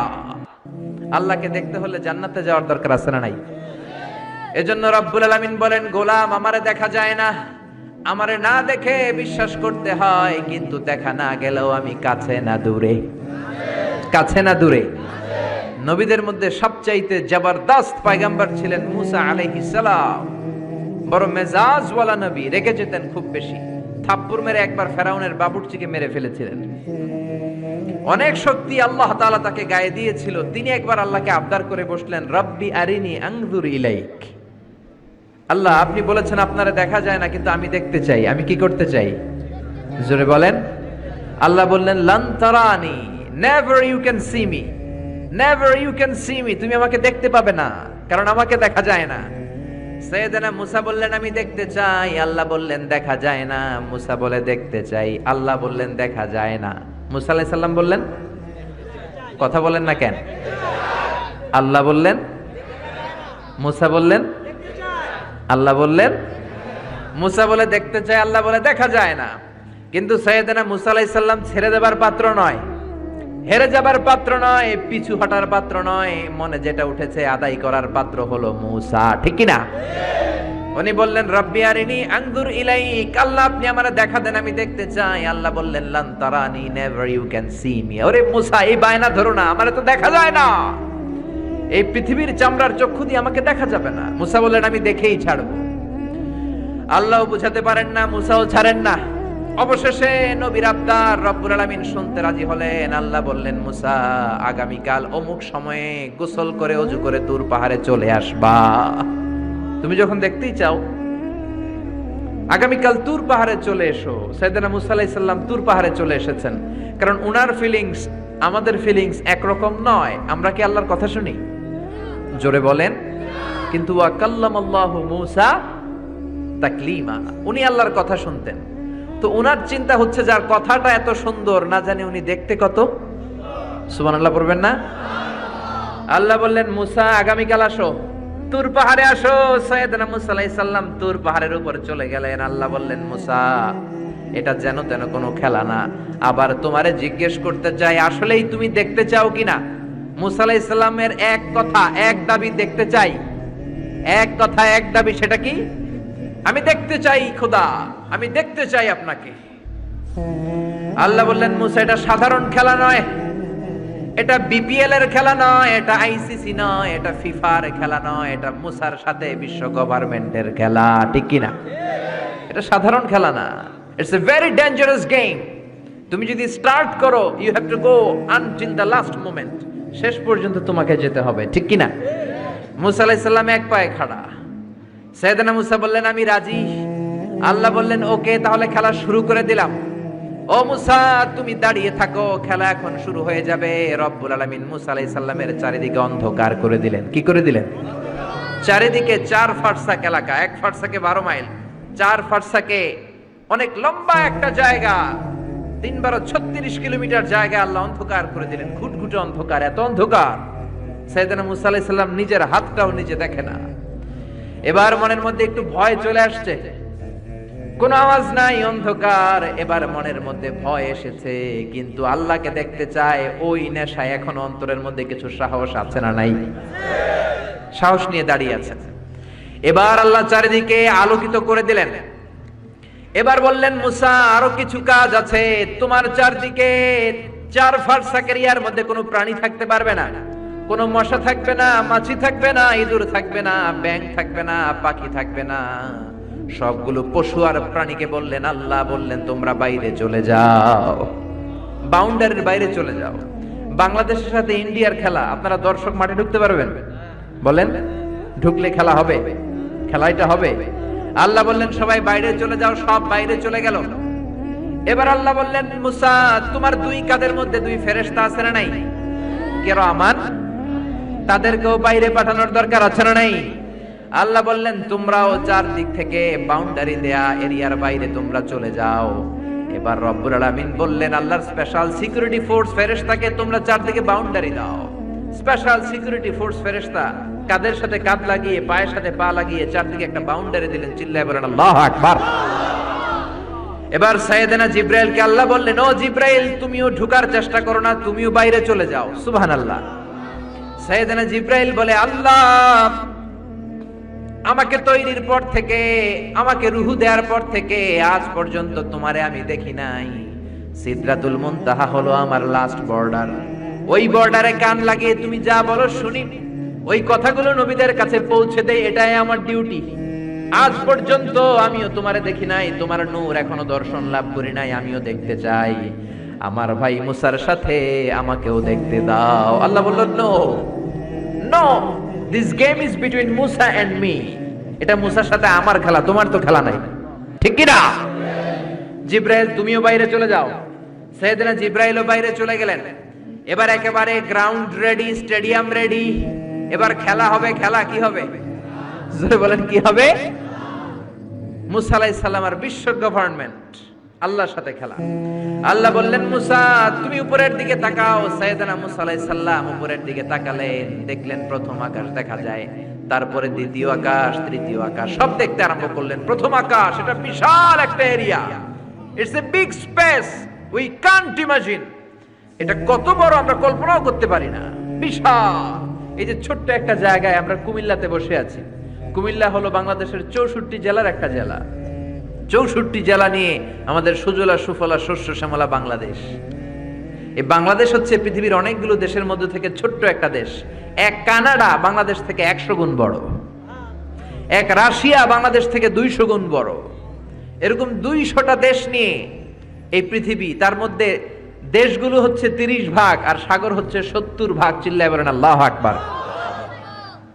আল্লাহকে দেখতে হলে জান্নাতে যাওয়ার দরকার আছে না নাই? এজন্য রব্বুল আলামিন বলেন গোলাম আমারে দেখা যায় না, আমারে না দেখে বিশ্বাস করতে হয়, কিন্তু দেখা না গেলেও আমি কাছে না দূরে? কাছে না দূরে? নবীদের মধ্যে সবচাইতে জবরদস্ত পয়গম্বর ছিলেন মুসা আলাইহিস সালাম। বড় মেজাজওয়ালা নবী, রেগে যেতেন খুব বেশি। থাপ্পড় মেরে একবার ফেরাউনের বাবুর্চিকে মেরে ফেলেছিলেন। অনেক শক্তি আল্লাহ তাআলা তাকে গায়ে দিয়েছিল। তিনি একবার আল্লাহকে আবদার করে বসলেন, রব্বি আরিনি আনজুর ইলাইক। আল্লাহ আপনি বলেছেন আপনারা দেখা যায় না, কিন্তু আমি দেখতে চাই। আমি কি করতে চাই? জোরে বলেন। আল্লাহ বললেন লান তারানি, never you can see me, never you can see me. তুমি আমাকে দেখতে পাবে না, কারণ আমাকে দেখা যায় না। সাইয়েদনা মুসা বললেন আমি দেখতে চাই। আল্লাহ বললেন দেখা যায় না। মুসা বলে দেখতে চাই। আল্লাহ বললেন দেখা যায় না। মুসা আলাইহিস সালাম বললেন, কথা বলেন না কেন? আল্লাহ বললেন, মুসা বললেন, আল্লাহ বললেন। মুসা বলে দেখতে চাই, আল্লাহ বলে দেখা যায় না। কিন্তু সাইয়েদনা মুসা আলাইহিস সালাম ছেড়ে দেবার পাত্র নয়, হেরে যাবার পাত্র নয়, পিছু হটার পাত্র নয়। মনে যেটা উঠেছে আদায় করার পাত্র হলো মুসা, ঠিক কি না? উনি বললেন রব্বি আরিনি আনজুর ইলাইক, আল্লাহ আপনি আমারে দেখা দেন, আমি দেখতে চাই। আল্লাহ বললেন লান তারানি, never you can see me. ওরে মুসা এই বায়না ধরো না, আমারে তো দেখা যায় না। এই পৃথিবীর চামড়ার চক্ষু দিয়ে আমাকে দেখা যাবে না। মুসা বললেন আমি দেখেই ছাড়বো। আল্লাহও বুঝাতে পারেন না, মুসাও ছাড়েন না। অবশেষে নবীর আবদার রব্বুল আলামিন শুনতে রাজি হলেন। আল্লাহ বললেন মুসা আগামীকাল অমুক সময়ে গোসল করে ওযু করে তুর পাহাড়ে চলে আসবা। তুমি যখন দেখতেই চাও আগামীকাল তুর পাহাড়ে চলে এসো। সাইয়েদনা মুসা আলাইহিস সালাম তুর পাহাড়ে চলে এসেছেন, কারণ উনার ফিলিংস আমাদের ফিলিংস একরকম নয়। আমরা কি আল্লাহর কথা শুনি? জোরে বলেন। কিন্তু ওয়া কাল্লামাল্লাহু মুসা তাকলিমা, উনি আল্লাহর কথা শুনতেন। তো উনার চিন্তা হচ্ছে যার কথাটা এত সুন্দর, না জানি উনি দেখতে কত। সুবহানাল্লাহ পড়বেন না? আল্লাহ বললেন মুসা আগামীকাল আসো, তুর পাহাড়ে আসো। সাইয়েদনা মুসা আলাইহিস সালাম তুর পাহাড়ের উপর চলে গেলেন। আল্লাহ বললেন মুসা এটা যেন তেন কোনো খেলা না। আবার তোমারে জিজ্ঞেস করতে চাই আসলেই তুমি দেখতে চাও কিনা? মুসা আলাইহিস সালামের এক কথা এক দাবি, দেখতে চাই। এক কথা এক দাবি, সেটা কি? আমি দেখতে চাই খোদা, আমি দেখতে চাই আপনাকে। আল্লাহ বললেন মুসা এটা সাধারণ খেলা নয়, এটা বিপিএল এর খেলা নয়, এটা আইসিসি নয়, এটা ফিফার খেলা নয়, এটা মুসার সাথে বিশ্ব গভর্নমেন্টের খেলা, ঠিক কি না? এটা সাধারণ খেলা না, it's a very dangerous game. তুমি যদি স্টার্ট করো, you have to go until the last moment, শেষ পর্যন্ত তোমাকে যেতে হবে, ঠিক কি না? মুসা আলাইহিস সালাম এক পায়ে খাড়া। সাইয়েদনা মুসা বললেন আমি রাজি। আল্লাহ বললেন ওকে, তাহলে খেলা শুরু করে দিলাম। ও মুসা তুমি দাঁড়িয়ে থাকো, খেলা এখন শুরু হয়ে যাবে। রব্বুল আলামিন মুসা আলাইহিস সালামের চারিদিকে অন্ধকার করে দিলেন। কি করে দিলেন? চারিদিকে 4 ফারসাক এলাকা, 1 ফারসাকে 12 মাইল, 4 ফারসাকে অনেক লম্বা একটা জায়গা, 3×12 = 36 কিলোমিটার জায়গা আল্লাহ অন্ধকার করে দিলেন। ঘুটঘুটে অন্ধকার, এত অন্ধকার সাইয়েদনা মুসা আলাইহিস সালাম নিজের হাতটাও নিজে দেখে না। এবার মনের মধ্যে একটু ভয় চলে আসছে, কোন আওয়াজ নাই, অন্ধকার। এবার মনের মধ্যে ভয় এসেছে, কিন্তু আল্লাহকে দেখতে চায়, ওই নেশায় এখন অন্তরের মধ্যে কিছু সাহস আছে না নাই? সাহস নিয়ে দাঁড়িয়ে আছে। এবার আল্লাহ চারিদিকে আলোকিত করে দিলেন। এবার বললেন মুসা আরো কিছু কাজ আছে, তোমার চারদিকে 4 ফারসাক এরিয়ার মধ্যে কোনো প্রাণী থাকতে পারবে না, কোনো মশা থাকবে না, মাছি থাকবে না, ইঁদুর থাকবে না, ব্যাঙ থাকবে না, পাখি থাকবে না, সবগুলো পশু আর প্রাণীকে বললেন, আল্লাহ বললেন তোমরা বাইরে চলে যাও, বাউন্ডারির বাইরে চলে যাও। বাংলাদেশের সাথে ইন্ডিয়ার খেলা, আপনারা দর্শক মাঠে ঢুকতে পারবেন? বলেন ঢুকলে খেলা হবে? খেলাটা হবে। আল্লাহ বললেন সবাই বাইরে চলে যাও, সব বাইরে চলে গেল। এবার আল্লাহ বললেন মুসা তোমার 2 কাঁধের মধ্যে 2 ফেরেশতা আছে না নাই? কিরামান, তাদেরকেও বাইরে পাঠানোর দরকার আছে না নাই? আল্লাহ বললেন তোমরাও 4 দিক থেকে বাউন্ডারি দেয়া এরিয়ার বাইরে তোমরা চলে যাও। এবার রব্বুল আলামিন বললেন আল্লাহর স্পেশাল সিকিউরিটি ফোর্স ফেরেশতাকে তোমরা 4 দিকে বাউন্ডারি দাও। স্পেশাল সিকিউরিটি ফোর্স ফেরেশতা কাঁধের সাথে কাঁধ লাগিয়ে, পায়ের সাথে পা লাগিয়ে 4 দিকে একটা বাউন্ডারি দিলেন। চিল্লায়ে বলেন আল্লাহু আকবার। এবার সাইয়েদনা জিবরাইলকে আল্লাহ বললেন ও জিবরাইল তুমিও ঢোকার চেষ্টা করো না, তুমিও বাইরে চলে যাও। সুবহানাল্লাহ। সাইয়েদনা জিবরাইল বলে আল্লাহ আমাকে তৈরির পর থেকে, আমাকে রূহ দেওয়ার পর থেকে আজ পর্যন্ত তোমারে আমি দেখি নাই। সিদরাতুল মুনতাহা হলো আমার লাস্ট বর্ডার, ওই বর্ডারে কান লাগিয়ে তুমি যা বলো শুনি, ওই কথাগুলো নবীদের কাছে পৌঁছে দেই, এটাই আমার ডিউটি। আজ পর্যন্ত আমিও তোমারে দেখি নাই, তোমার নূর এখনো দর্শন লাভ করি নাই, আমিও দেখতে চাই। আমার ভাই মুসার সাথে আমাকেও দেখতে দাও। আল্লাহ বলল no no, this game is between Musa and me. এটা মুসার সাথে আমার খেলা, তোমার তো খেলা নাই, ঠিক কি না? জিব্রাইল তুমিও বাইরে চলে যাও। সাইয়েদনা জিব্রাইলও বাইরে চলে গেলেন। এবার একেবারে গ্রাউন্ড রেডি, স্টেডিয়াম রেডি, এবার খেলা হবে। খেলা কি হবে? জোরে বলেন কি হবে? মুসা আলাইহিস সালাম আর বিশ্ব গভর্নমেন্ট, আল্লাহর সাথে খেলা। আল্লাহ বললেন মুসা তুমি উপরের দিকে তাকাও। সাইয়েদনা মুসা আলাইহিস সালাম উপরের দিকে তাকালেন, দেখলেন প্রথম আকাশ দেখা যায়, তারপরে দ্বিতীয় আকাশ, তৃতীয় আকাশ, সব দেখতে আরম্ভ করলেন। প্রথম আকাশ, এটা বিশাল একটা area, it's a big space, we can't imagine. এটা কত বড় আমরা কল্পনাও করতে পারি না, বিশাল। এই যে ছোট্ট একটা জায়গায় আমরা কুমিল্লাতে বসে আছি। কুমিল্লা হলো বাংলাদেশের 64 জেলার একটা জেলা। 64 জেলা নিয়ে আমাদের সুজলা সুফলা শস্য শ্যামলা বাংলাদেশ। এই বাংলাদেশ হচ্ছে পৃথিবীর অনেকগুলো দেশের মধ্যে থেকে ছোট্ট একটা দেশ। এক কানাডা বাংলাদেশ থেকে 100 গুণ বড়, এক রাশিয়া বাংলাদেশ থেকে 200 গুণ বড়। এরকম 200টা দেশ নিয়ে এই পৃথিবী, তার মধ্যে দেশগুলো হচ্ছে 30 ভাগ আর সাগর হচ্ছে 70 ভাগ। চিল্লায় বলেন আল্লাহু আকবার।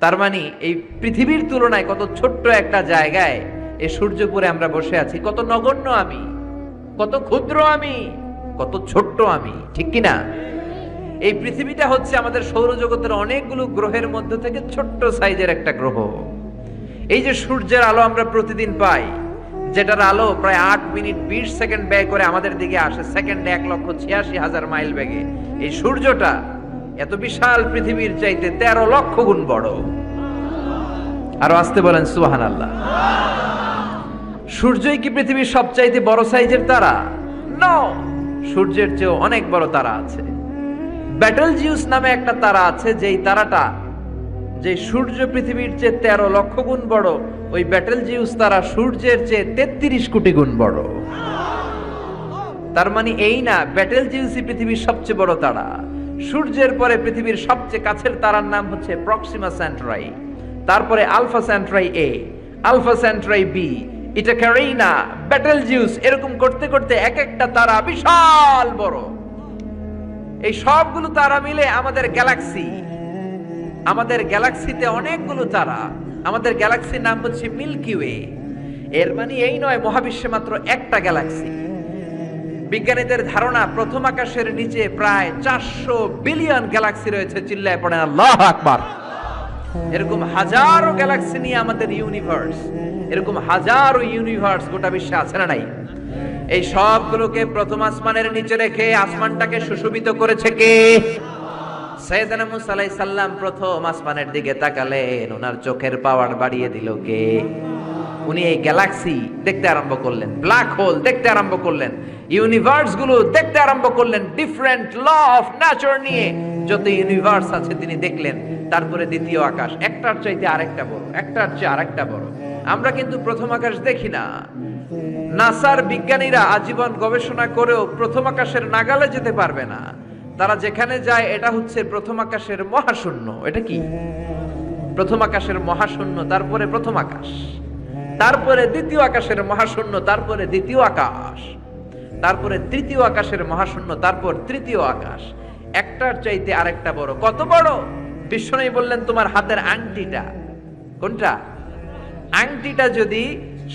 তার মানে এই পৃথিবীর তুলনায় কত ছোট্ট একটা জায়গায় এই সূর্যপুরে আমরা বসে আছি। কত নগণ্য আমি, কত ক্ষুদ্র আমি, কত ছোট্ট আমি, ঠিক কি না? এই পৃথিবীটা হচ্ছে আমাদের সৌরজগতের অনেকগুলো গ্রহের মধ্যে থেকে ছোট্ট সাইজের একটা গ্রহ। এই যে সূর্যের আলো আমরা প্রতিদিন পাই, যেটার আলো প্রায় 8 মিনিট 20 সেকেন্ড ব্যয় করে আমাদের দিকে আসে, সেকেন্ডে 1,86,000 মাইল বেগে। এই সূর্যটা এত বিশাল পৃথিবীর চাইতে 13 লক্ষ গুণ বড়। আরো আসতে বলেন সুবহানাল্লাহ। সূর্যই কি পৃথিবীর সবচাইতে বড় সাইজের তারা? নো, সূর্যের চেয়েও অনেক বড় তারা আছে। ব্যাটেলজিউস নামে একটা তারা আছে, যেই তারাটা যে সূর্য পৃথিবীর চেয়ে 13 লক্ষ গুণ বড়, ওই ব্যাটেল জিউস তারা সূর্যের চেয়ে 33 কোটি গুণ বড়। তার মানে এই না ব্যাটেল জিউসই পৃথিবীর সবচেয়ে বড় তারা। সূর্যের পরে পৃথিবীর সবচেয়ে কাছের তারার নাম হচ্ছে প্রক্সিমা সেন্টরাই, তারপরে আলফা সেন্টরাই এ, আলফা সেন্টরাই বি, এটা ক্যারিনা, ব্যাটেল জিউস, এরকম করতে করতে এক একটা তারা বিশাল বড়। এই সবগুলো তারা মিলে আমাদের গ্যালাক্সি। আমাদের গ্যালাক্সিতে অনেকগুলো তারা। আমাদের গ্যালাক্সির নাম হচ্ছে মিল্কি ওয়ে। এর মানে এই নয় মহাবিশ্বে মাত্র একটা গ্যালাক্সি। বিজ্ঞানীদের ধারণা প্রথম আকাশের নিচে প্রায় 400 বিলিয়ন গ্যালাক্সি রয়েছে। চিল্লায় পড়েন আল্লাহু আকবার। এরকম হাজারো গ্যালাক্সি নিয়ে আমাদের ইউনিভার্স, এরকম হাজারো ইউনিভার্স গোটা বিশ্বে আছে না নাই? এই সবগুলোকে প্রথম আসমানের নিচে রেখে আসমানটাকে সুশোভিত করেছে কে? সাইয়েদনা মুসা আলাইহিস সালাম প্রথম আসমানের দিকে তাকালেন, ওনার চোখের পাওয়ার বাড়িয়ে দিল কে? উনি এই গ্যালাক্সি দেখতে আরম্ভ করলেন, ব্ল্যাক হোল দেখতে আরম্ভ করলেন, ইউনিভার্স গুলো দেখতে আরম্ভ করলেন, ডিফারেন্ট ল অফ নেচার নিয়ে যত ইউনিভার্স আছে তিনি দেখলেন। তারপরে দ্বিতীয় আকাশ, একটার চাইতে আরেকটা বড়, একটার চেয়ে আরেকটা বড়। আমরা কিন্তু প্রথম আকাশ দেখি না। নাসার বিজ্ঞানীরা আজীবন গবেষণা করেও প্রথম আকাশের নাগালে যেতে পারবে না। তারা যেখানে যায় এটা হচ্ছে প্রথম আকাশের মহাশূন্য। এটা কি? প্রথম আকাশের মহাশূন্য, তারপরে প্রথম আকাশ, তারপরে দ্বিতীয় আকাশের মহাশূন্য, তারপরে দ্বিতীয় আকাশ, তারপরে তৃতীয় আকাশের মহাশূন্য, তারপর তৃতীয় আকাশ। একটার চাইতে আরেকটা বড়। কত বড়? বিশ্বনবী বললেন তোমার হাতের আংটিটা, কোনটা? আংটিটা যদি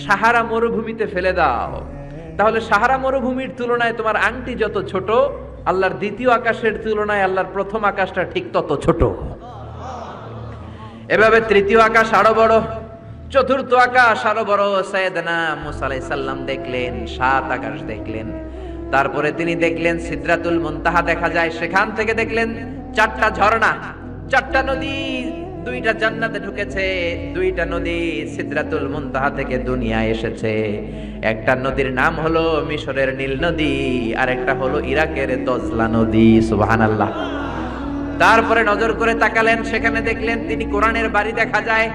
সাহারা মরুভূমিতে ফেলে দাও, তাহলে সাহারা মরুভূমির তুলনায় তোমার আংটি যত ছোট, আল্লাহর দ্বিতীয় আকাশের তুলনায় আল্লাহর প্রথম আকাশটা ঠিক তত ছোট। এভাবে তৃতীয় আকাশ আরো বড়, চতুর্থ আকাশ আরো বড়। সাইয়েদনা মুসা আলাইহিস সালাম দেখলেন 7 আকাশ দেখলেন। তারপরে তিনি দেখলেন সিদরাতুল মুনতাহা দেখা যায়, সেখান থেকে দেখলেন 4টা ঝর্ণা, 4টা নদী। 2টা জান্নাতে ঢুকেছে, 2টা নদী সিদরাতুল মুনতাহা থেকে দুনিয়ায় এসেছে। একটা নদীর নাম হলো মিশরের নীল নদী, আর একটা হলো ইরাকের দজলা নদী। সুবহানাল্লাহ। তারপরে নজর করে তাকালেন, সেখানে দেখলেন তিনি কোরআনের বাড়ি দেখা যায়।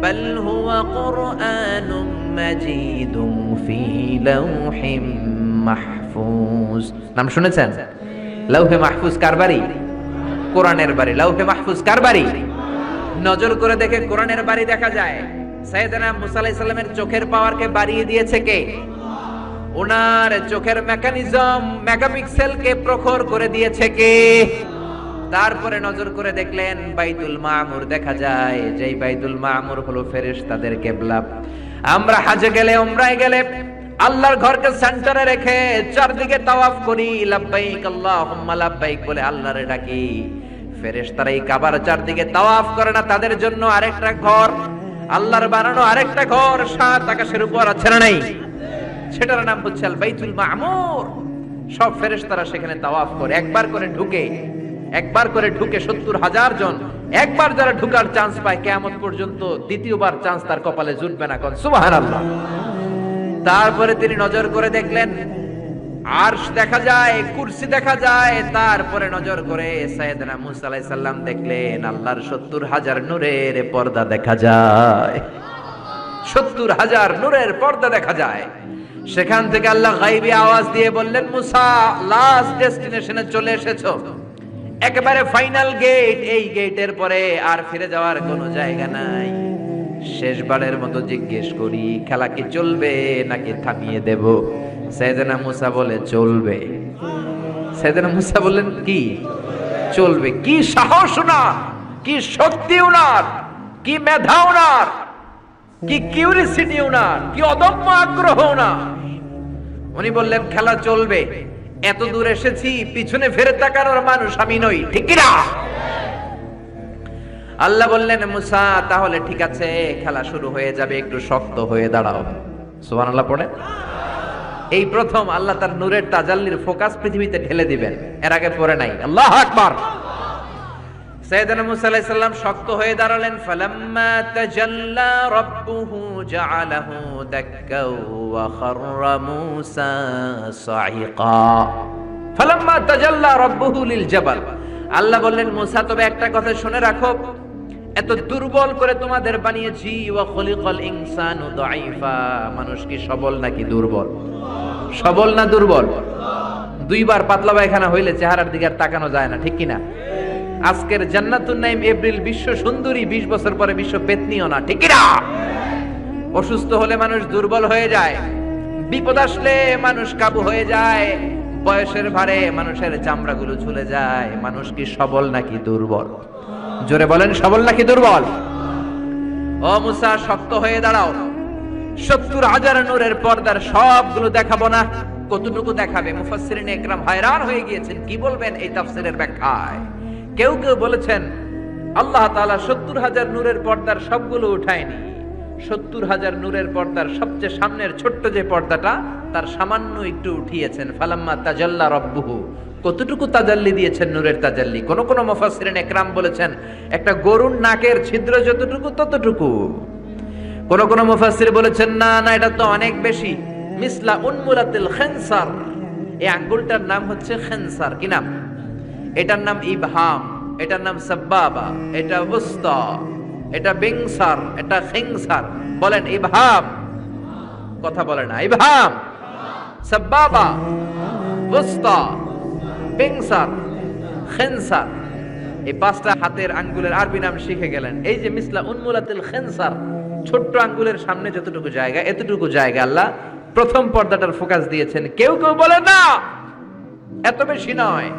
বাল হুয়া কুরআনুম মাজিদুম ফি লাউহিম মাহফুজ। নাম শুনেছেন? লাউহে মাহফুজ কার বাড়ি? কোরআনের বাড়ি। লাউহে মাহফুজ কার বাড়ি? নজর করে দেখে কোরআনের বাড়ি দেখা যায়। সাইয়েদনা মুসা আলাইহিস সালামের চোখের পাওয়ারকে বাড়িয়ে দিয়েছে কে? ওনার চোখের মেকানিজম, মেগাপিক্সেলকে প্রখর করে দিয়েছে কে? তারপরে নজর করে দেখলেন বাইতুল মামুর দেখা যায়, যেই বাইতুল মামুর হলো ফেরেশতাদের কিবলা। আমরা হজে গেলে, উমরায় গেলে আল্লাহর ঘরকে সেন্টারে রেখে চারদিকে তাওয়াফ করি, লাব্বাইক আল্লাহুম্মা লাব্বাইক বলে আল্লাহরে ডাকি। ফেরেশতারা এই কাবার চারদিকে তাওয়াফ করে না, তাদের জন্য আরেকটা ঘর, আল্লাহর বানানো আরেকটা ঘর 7 আকাশের উপর আছে না নাই? সেটার নাম হচ্ছে আল বাইতুল মামুর। সব ফেরেশতারা সেখানে তাওয়াফ করে, একবার করে ঢুকে 70,000 জন। একবার যারা ঢুকার চান্স পায় কিয়ামত পর্যন্ত দ্বিতীয়বার চান্স তার কপালে জুটবে না। কোন সুবহানাল্লাহ। তারপরে তিনি নজর করে দেখলেন আরশ দেখা যায়, কুরসি দেখা যায়। তারপরে নজর করে সাইয়েদনা মুসা আলাইহিস সালাম দেখলেন আল্লাহর 70,000 নূরের পর্দা দেখা যায়। 70,000 নূরের পর্দা দেখা যায়। সেখান থেকে আল্লাহ গায়বী আওয়াজ দিয়ে বললেন, মুসা লাস্ট ডেস্টিনেশনে চলে এসেছো, একেবারে ফাইনাল গেট। এই গেটের পরে আর ফিরে যাওয়ার কোনো জায়গা নাই। শেষবারের মতো জিজ্ঞেস করি, খেলা কি চলবে নাকি থামিয়ে দেব? সাইয়েদনা মুসা বলে চলবে। সাইয়েদনা মুসা বললেন কি চলবে? কি সাহস ওনার, কি শক্তি ওনার, কি মেধা ওনার, কি কিউরিসিটি ওনার, কি অদম্য আগ্রহ ওনার। উনি বললেন খেলা চলবে। এত দূর এসেছি, পিছনে ফিরে তাকানোর মানুষ আমি নই, ঠিক কি না? আল্লাহ বললেন মুসা তাহলে ঠিক আছে, খেলা শুরু হয়ে যাবে, একটু শক্ত হয়ে দাঁড়াও। সুবহানাল্লাহ পড়ে। এই প্রথম আল্লাহ তার নূরের তাজাল্লির ফোকাস পৃথিবীতে ঢেলে দিবেন, এর আগে পরে নাই। আল্লাহু আকবার। সাইয়েদনা মুসা আলাইহিস সালাম শক্ত হয়ে দাঁড়ালেন। ফালাম্মা তাজাল্লা রাব্বুহু জাআলাহু দাক্কাও ওয়া খাররা মুসা সাইকা। ফালাম্মা তাজাল্লা রাব্বুহু লিল জাবাল। আল্লাহ বললেন মুসা তবে একটা কথা শুনে রাখো, এত দুর্বল করে তোমাদের বানিয়েছি। ওয়া খলিকাল ইনসানু দাঈফা, মানুষ কি সবল নাকি দুর্বল? সবল না দুর্বল? দুইবার পাতলা পায়খানা হইলে চেহারার দিকে আর তাকানো যায় না, ঠিক কিনা? আজকের জান্নাতুন নাইম এপ্রিল বিশ্ব সুন্দরী, 20 বছর পরে বিশ্ব পেতনিও না, ঠিক কিনা? অসুস্থ হলে মানুষ দুর্বল হয়ে যায়, বিপদ আসলে মানুষ কাবু হয়ে যায়, বয়সের ভারে মানুষের চামড়াগুলো ঝুলে যায়। মানুষ কি সবল নাকি দুর্বল? জোরে বলেন, সবল নাকি দুর্বল? ও মুসা, শক্ত হয়ে দাঁড়াও। 70,000 নূরের পর্দার সবগুলো দেখাবো না, কতটুকু দেখাবে? মুফাসসিরিনে ইকরাম hayran হয়ে গিয়েছেন, কি বলবেন এই তাফসীরের ব্যাখ্যায়। কেউ কেউ বলেছেন আল্লাহ তাআলা 70,000 নূরের পর্দার সবগুলো উঠায়নি, 70,000 নূরের পর্দার সবচেয়ে সামনের ছোট্ট যে পর্দাটা তার সামান্য একটু উঠিয়েছেন। ফালাম্মা তাজাল্লা রাব্বুহু, কতটুকু তাজাল্লি দিয়েছেন নূরের তাজাল্লি? কোন কোন মুফাসসিরিনে ইকরাম বলেছেন একটা গরুর নাকের ছিদ্র যতটুকু ততটুকু। কোন কোন মুফাসসির বলেছেন না না, এটা তো অনেক বেশি। মিসলা উনমুলাতিল খিনসার, এই আঙ্গুলটার নাম হচ্ছে খিনসার। কি নাম? এটার নাম ইবহাম, এটার নাম সাব্বাবা, এটা উস্তা, এটা বিংসার, এটা খিনসার। বলেন ইবহাম, কথা বলে না। ইবহাম, সাব্বাবা, উস্তা, বিংসার, খিনসার, এই 5টা হাতের আঙ্গুলের আরবি নাম শিখে গেলেন। এই যে মিসলা উনমুলাতিল খিনসার, ছোট্ট আঙ্গুলের সামনে যতটুকু জায়গা, এতটুকু জায়গা আল্লাহ প্রথম পর্দাটার ফোকাস দিয়েছেন। কেউ কেউ বলে না এত বেশি নয়,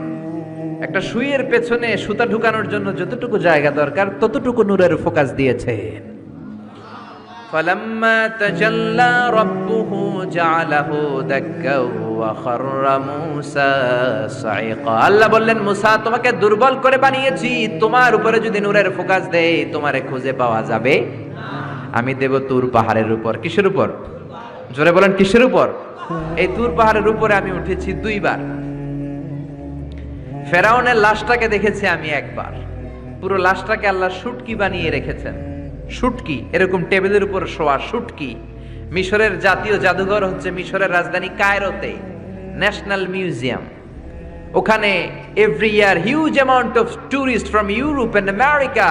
একটা সুইয়ের পেছনে সুতা ঢুকানোর জন্য যতটুকু জায়গা দরকার ততটুকু নূরের ফোকাস দিয়েছেন। ফালাম্মা তাজাল্লা রাব্বুহু জাআলাহু দাক্কাও ওয়া খাররা মূসা সাইকা। আল্লাহ বললেন, মুসা তোমাকে দুর্বল করে বানিয়েছি, তোমার উপরে যদি নূরের ফোকাস দেই তোমারে খুঁজে পাওয়া যাবে আমি দেব তুর পাহাড়ের উপর। কিসের উপর? জোরে বলেন, কিসের উপর? এই তুর পাহাড়ের উপরে আমি উঠেছি 2 বার। ফেরাউনের লাশটাকে দেখেছি আমি একবার। পুরো লাশটাকে আল্লাহ শুটকি বানিয়ে রেখেছেন। শুটকি, এরকম টেবিলের উপর শোয়া শুটকি। মিশরের জাতীয় জাদুঘর হচ্ছে মিশরের রাজধানী কায়রোতে, ন্যাশনাল মিউজিয়াম। ওখানে every year huge amount of tourist from Europe and America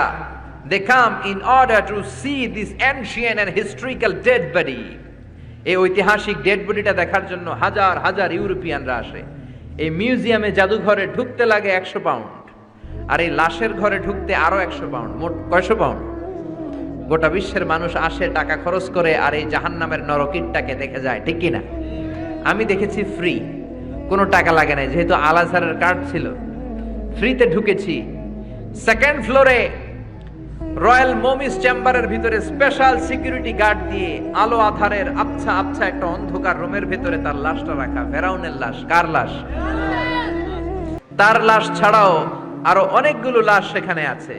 they come in order to see this ancient and historical dead body. এই ঐতিহাসিক ডেড বডিটা দেখার জন্য হাজার হাজার ইউরোপিয়ানরা আসে। এই মিউজিয়ামে জাদুঘরে ঢুকতে লাগে 100 পাউন্ড, আর এই লাশের ঘরে ঢুকতে আরো 100 পাউন্ড। মোট কয়শো পাউন্ড? গোটা বিশ্বের মানুষ আসে, টাকা খরচ করে, আর এই জাহান্নামের নরকিটটাকে দেখে যায়, ঠিক কিনা? আমি দেখেছি ফ্রি, কোনো টাকা লাগে না, যেহেতু আল আজহারের কার্ড ছিল, ফ্রিতে ঢুকেছি। সেকেন্ড ফ্লোরে রয়্যাল মমিস চেম্বারের ভিতরে স্পেশাল সিকিউরিটি গার্ড দিয়ে আলো আধারের আবছা আবছা একটা অন্ধকার রুমের ভিতরে তার লাশটা রাখা। ফেরাউনের লাশ। কার লাশ? তার লাশ ছাড়াও আরো অনেকগুলো লাশ সেখানে আছে,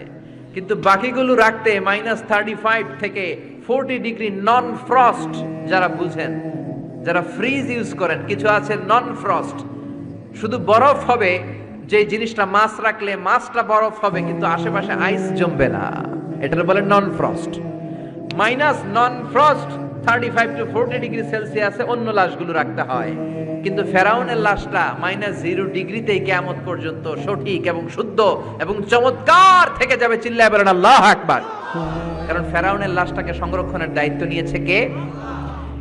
কিন্তু বাকিগুলো রাখতে -35 থেকে 40 ডিগ্রি নন ফ্রস্ট। যারা বুঝেন, যারা ফ্রিজ ইউজ করেন, কিছু আছে নন ফ্রস্ট, শুধু বরফ হবে, যে জিনিসটা মাছ রাখলে মাছটা বরফ হবে কিন্তু আশেপাশে আইস জমবে না, এটার বলে non frost. Non frost 35 to 40 degree সেলসিয়াসে অন্য লাশগুলো রাখতে হয়, কিন্তু ফেরাউনের লাশটা -0 ডিগ্রিতেই কিয়ামত পর্যন্ত সঠিক এবং শুদ্ধ এবং চমৎকার থেকে যাবে। চিল্লায় বলেন আল্লাহু আকবার। কারণ ফেরাউনের লাশটাকে সংরক্ষণের দায়িত্ব নিয়েছে কে?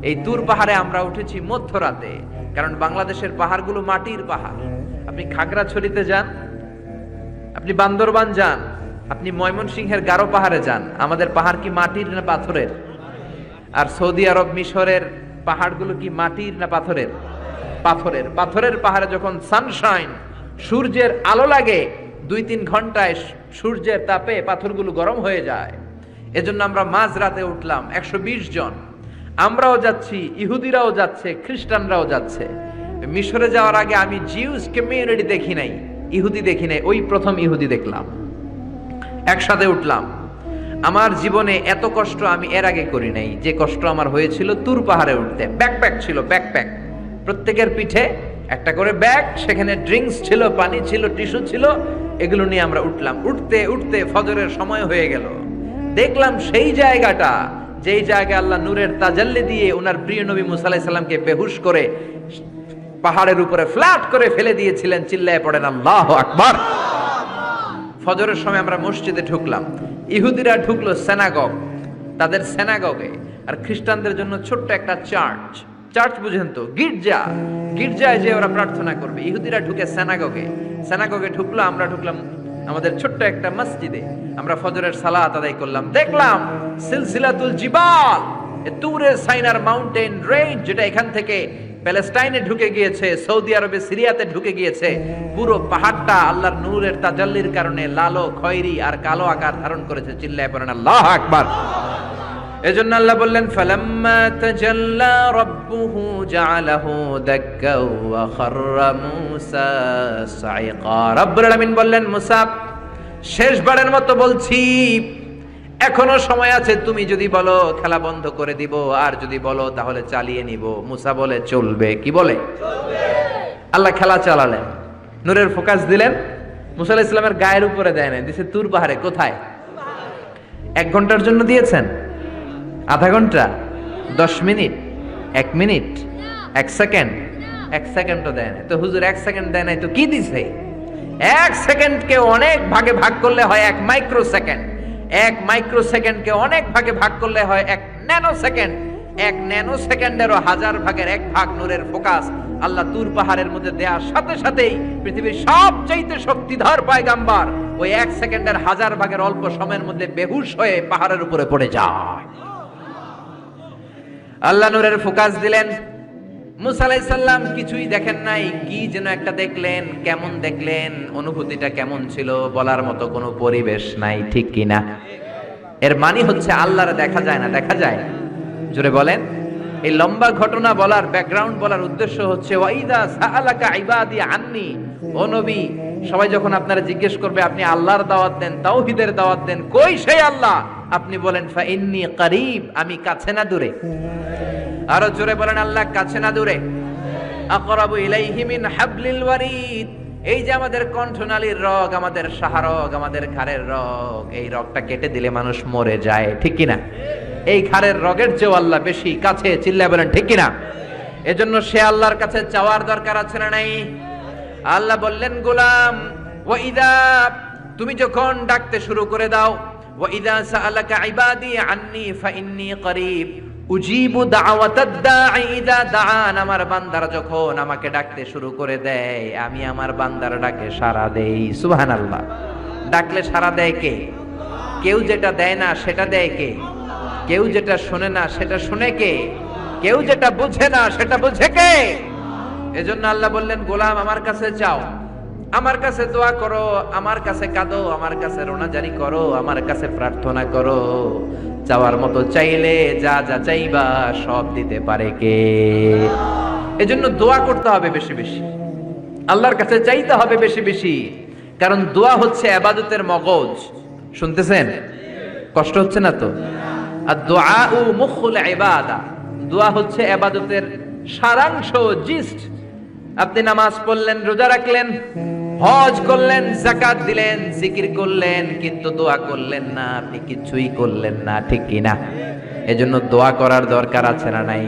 এই তুর পাহাড়ে আমরা উঠেছি মধ্যরাতে, কারণ বাংলাদেশের পাহাড়গুলো মাটির পাহাড়। আপনি খাগড়াছড়িতে যান, আপনি বান্দরবান যান, আপনি ময়মনসিংহের গারো পাহাড়ে যান, আমাদের পাহাড় কি মাটির না পাথরের? আর সৌদি আরব মিশরের পাহাড়গুলো কি মাটির না পাথরের? পাথরের। পাথরের পাহাড়ে যখন সানশাইন, সূর্যের আলো লাগে, 2-3 ঘন্টায় সূর্যের তাপে পাথরগুলো গরম হয়ে যায়। এজন্য আমরা মাঝরাতে উঠলাম, 120 জন। আমরাও যাচ্ছি, ইহুদিরাও যাচ্ছে, খ্রিস্টানরাও যাচ্ছে। মিশরে যাওয়ার আগে আমি জিউস কমিউনিটি দেখি নাই, ইহুদি দেখি নাই, ওই প্রথম ইহুদি দেখলাম। একসাথে উঠলাম। আমার জীবনে এত কষ্ট আমি এর আগে করি নাই, যে কষ্ট আমার হয়েছিল তুর পাহাড়ে উঠতে। ব্যাকপ্যাক ছিল, ব্যাকপ্যাক, প্রত্যেকের পিঠে একটা করে ব্যাগ, সেখানে ড্রিঙ্কস ছিল, পানি ছিল, টিস্যু ছিল, এগুলো নিয়ে আমরা উঠলাম। উঠতে উঠতে ফজরের সময় হয়ে গেল। দেখলাম সেই জায়গাটা, যেই জায়গায় আল্লাহ নূরের তাজাল্লি দিয়ে ওনার প্রিয় নবী মুসা আলাইহিস সালামকে বেহুশ করে পাহাড়ের উপরে ফ্ল্যাট করে ফেলে দিয়েছিলেন। চিল্লায় পড়েন আল্লাহু আকবার। ফজরের সময় আমরা মসজিদে ঢুকলাম। ইহুদিরা ঢুকলো সিনাগগ, তাদের সিনাগগে, আর খ্রিস্টানদের জন্য ছোট্ট একটা চার্চ। চার্চ বুঝেন তো, গির্জা, গির্জায় যে ওরা প্রার্থনা করবে। ইহুদিরা ঢুকে সিনাগগে, সিনাগগে ঢুকলো, আমরা ঢুকলাম আমাদের ছোট্ট একটা মসজিদে। আমরা ফজরের সালাত আদায় করলাম, দেখলাম সিলসিলাতুল জিবাল, তুরে সাইনার মাউন্টেন রেঞ্জ, যেটা এখান থেকে প্যালেস্টাইনে ঢুকে গিয়েছে, সৌদি আরবে, সিরিয়াতে ঢুকে গিয়েছে। পুরো পাহাড়টা আল্লাহর নূরের তাজাল্লির কারণে লালো, খয়েরি আর কালো আকার ধারণ করেছে। চিল্লায় পড়েন আল্লাহু আকবার। এজন্য আল্লাহ বললেন ফালাম্মা তাজাল্লা রাব্বুহু জাআলাহু দাক্কা ওয়া খাররা মূসা সাইকা। রব্বুল আলামিন বললেন, মুসা, শেষবারের মতো বলছি, এখনো সময় আছে, তুমি যদি বলো খেলা বন্ধ করে দিব, আর যদি বলো তাহলে চালিয়ে নিব। মুসা বলে চলবে। কি বলে? চলবে। আল্লাহ খেলা চালালেন, নূরের ফোকাস দিলেন। মুসা আলাইহিস সালামের গায়ের উপরে দেয় না, দিছে তুর পাহাড়ে। কোথায়? 1 ঘন্টার জন্য দিয়েছেন? আধা ঘন্টা? 10 মিনিট? 1 মিনিট? 1 সেকেন্ড? 1 সেকেন্ডও দেয় না। তো হুজুর 1 সেকেন্ড দেয় নাই তো কি দিছে? 1 সেকেন্ডকে অনেক ভাগে ভাগ করলে হয় 1 মাইক্রো সেকেন্ড। 1 মাইক্রো সেকেন্ডকে অনেক ভাগে ভাগ করলে হয় 1 ন্যানো সেকেন্ড। 1 ন্যানো সেকেন্ডেরও 1000 ভাগের 1 ভাগ নূরের ফোকাস আল্লাহ তুর পাহাড়ের মধ্যে দেওয়ার সাথে সাথেই পৃথিবীর সবচাইতে শক্তিধর পয়গাম্বর ওই 1 সেকেন্ডের 1000 ভাগের অল্প সময়ের মধ্যে বেহুশ হয়ে পাহাড়ের উপরে পড়ে যায়। আল্লাহ নূরের ফোকাস দিলেন। মুসা আলাইহিস সালাম কিছুই দেখেন নাই, কি যেন একটা দেখলেন। কেমন দেখলেন? অনুভূতিটা কেমন ছিল? বলার মতো কোনো পরিবেশ নাই, ঠিক কিনা? এর মানে হচ্ছে আল্লাহর দেখা যায় না, দেখা যায়। জোরে বলেন। এই লম্বা ঘটনা বলার, ব্যাকগ্রাউন্ড বলার উদ্দেশ্য হচ্ছে ওয়াইদা সাআলাকা ইবাদি আন্নি। ও নবী, সবাই যখন আপনারা জিজ্ঞেস করবে, আপনি আল্লাহর দাওয়াত দেন, তাওহীদের দাওয়াত দেন, কই সেই আল্লাহ? আপনি বলেন ফা ইন্নী করিব, আমি কাছে না দূরে? আরো জোরে বলেন, আল্লাহ কাছে না দূরে? আকরাবু ইলাইহি মিন হাবলিল ওয়ারিদ। এই যে আমাদের কণ্ঠনালীর রগ, আমাদের সাহারগ, আমাদের ঘাড়ের রগ, এই রগটা কেটে দিলে মানুষ মরে যায়, ঠিক কিনা? এই ঘাড়ের রগের চেয়েও আল্লাহ বেশি কাছে। চিল্লায় বলেন ঠিক কিনা? এজন্য সে আল্লাহর কাছে চাওয়ার দরকার আছে না নাই? আল্লাহ বললেন, গোলাম, ওয়াইদা, তুমি যখন ডাকতে শুরু করে দাও, ওয়াইদা সাআলাকা ইবাদি আন্নি ফাইন্নী করিব উজিবু দাওয়াতাদ দাঈ ইযা দাআন। আমার বান্দারা যখন আমাকে ডাকতে শুরু করে দেয়, আমি আমার বান্দার ডাকে সাড়া দেই। সুবহানাল্লাহ। ডাকলে সাড়া দেয় কে? কেউ যেটা দেয় না সেটা দেয় কে? কেউ যেটা শোনে না সেটা শুনে কে? কেউ যেটা বুঝে না সেটা বুঝে কে? এজন্য আল্লাহ বললেন, গোলাম, আমার কাছে চাও, আমার কাছে দোয়া করো, আমার কাছে কাঁদো, আমার কাছে রোনাজারি করো, আমার কাছে প্রার্থনা করো। চাওয়ার মতো চাইলে যা যা চাইবা সব দিতে পারে কে? এজন্য দোয়া করতে হবে বেশি বেশি, আল্লাহর কাছে চাইতে হবে বেশি বেশি, কারণ দোয়া হচ্ছে ইবাদতের মগজ। শুনতেছেন? কষ্ট হচ্ছে না তো? আর দুআউ মুখুল ইবাদা, দোয়া হচ্ছে ইবাদতের সারাংশ, জিস্ট। আপনি নামাজ পড়লেন, রোজা রাখলেন, হজ করলেন, যাকাত দিলেন, জিকির করলেন, কিন্তু দোয়া করলেন না, আপনি কিছুই করলেন না, ঠিক কিনা? এজন্য দোয়া করার দরকার আছে না নাই?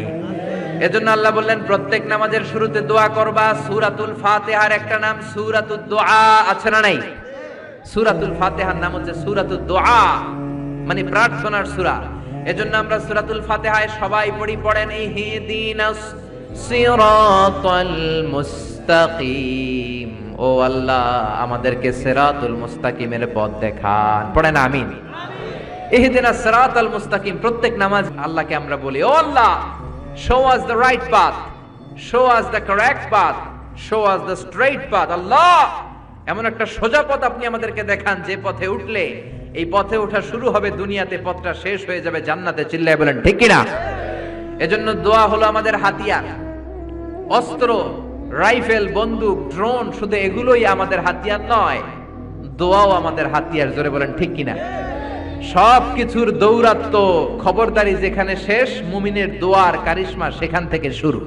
এজন্য আল্লাহ বললেন, প্রত্যেক নামাজের শুরুতে দোয়া করবা। সূরাতুল ফাতিহার একটা নাম সূরাতুদ দুআ, আছে না নাই? সূরাতুল ফাতিহার নাম হচ্ছে সূরাতুদ দুআ, মানে প্রার্থনার সূরা। এজন্য আমরা সূরাতুল ফাতিহায় সবাই পড়েন ইহদিনাস সিরাতাল মুস্তাকিম। ও আল্লাহ, আমাদেরকে সিরাতুল মুস্তাকিমের পথ দেখান। পড়েন আমিন। ইহদিনাস সিরাতাল মুস্তাকিম। প্রত্যেক নামাজ আল্লাহকে আমরা বলি, ও আল্লাহ, show us the right path, show us the correct path, show us the straight path. আল্লাহ, এমন একটা সোজা পথ আপনি আমাদেরকে দেখান, যে পথে উঠলে এই পথে ওঠা শুরু হবে দুনিয়াতে, পথটা শেষ হয়ে যাবে জান্নাতে। চিল্লায় বলেন ঠিক কিনা? এজন্য দোয়া হলো আমাদের হাতিয়ার। অস্ত্র, রাইফেল, বন্দুক, ড্রোন, শুধু এগুলোই আমাদের হাতিয়ার নয়, দোয়াও আমাদের হাতিয়ার। জোরে বলেন ঠিক কিনা? সব কিছুর দৌরাত্ম্য, খবরদারি যেখানে শেষ, মুমিনের দোয়ার কারিশমা সেখান থেকে শুরু।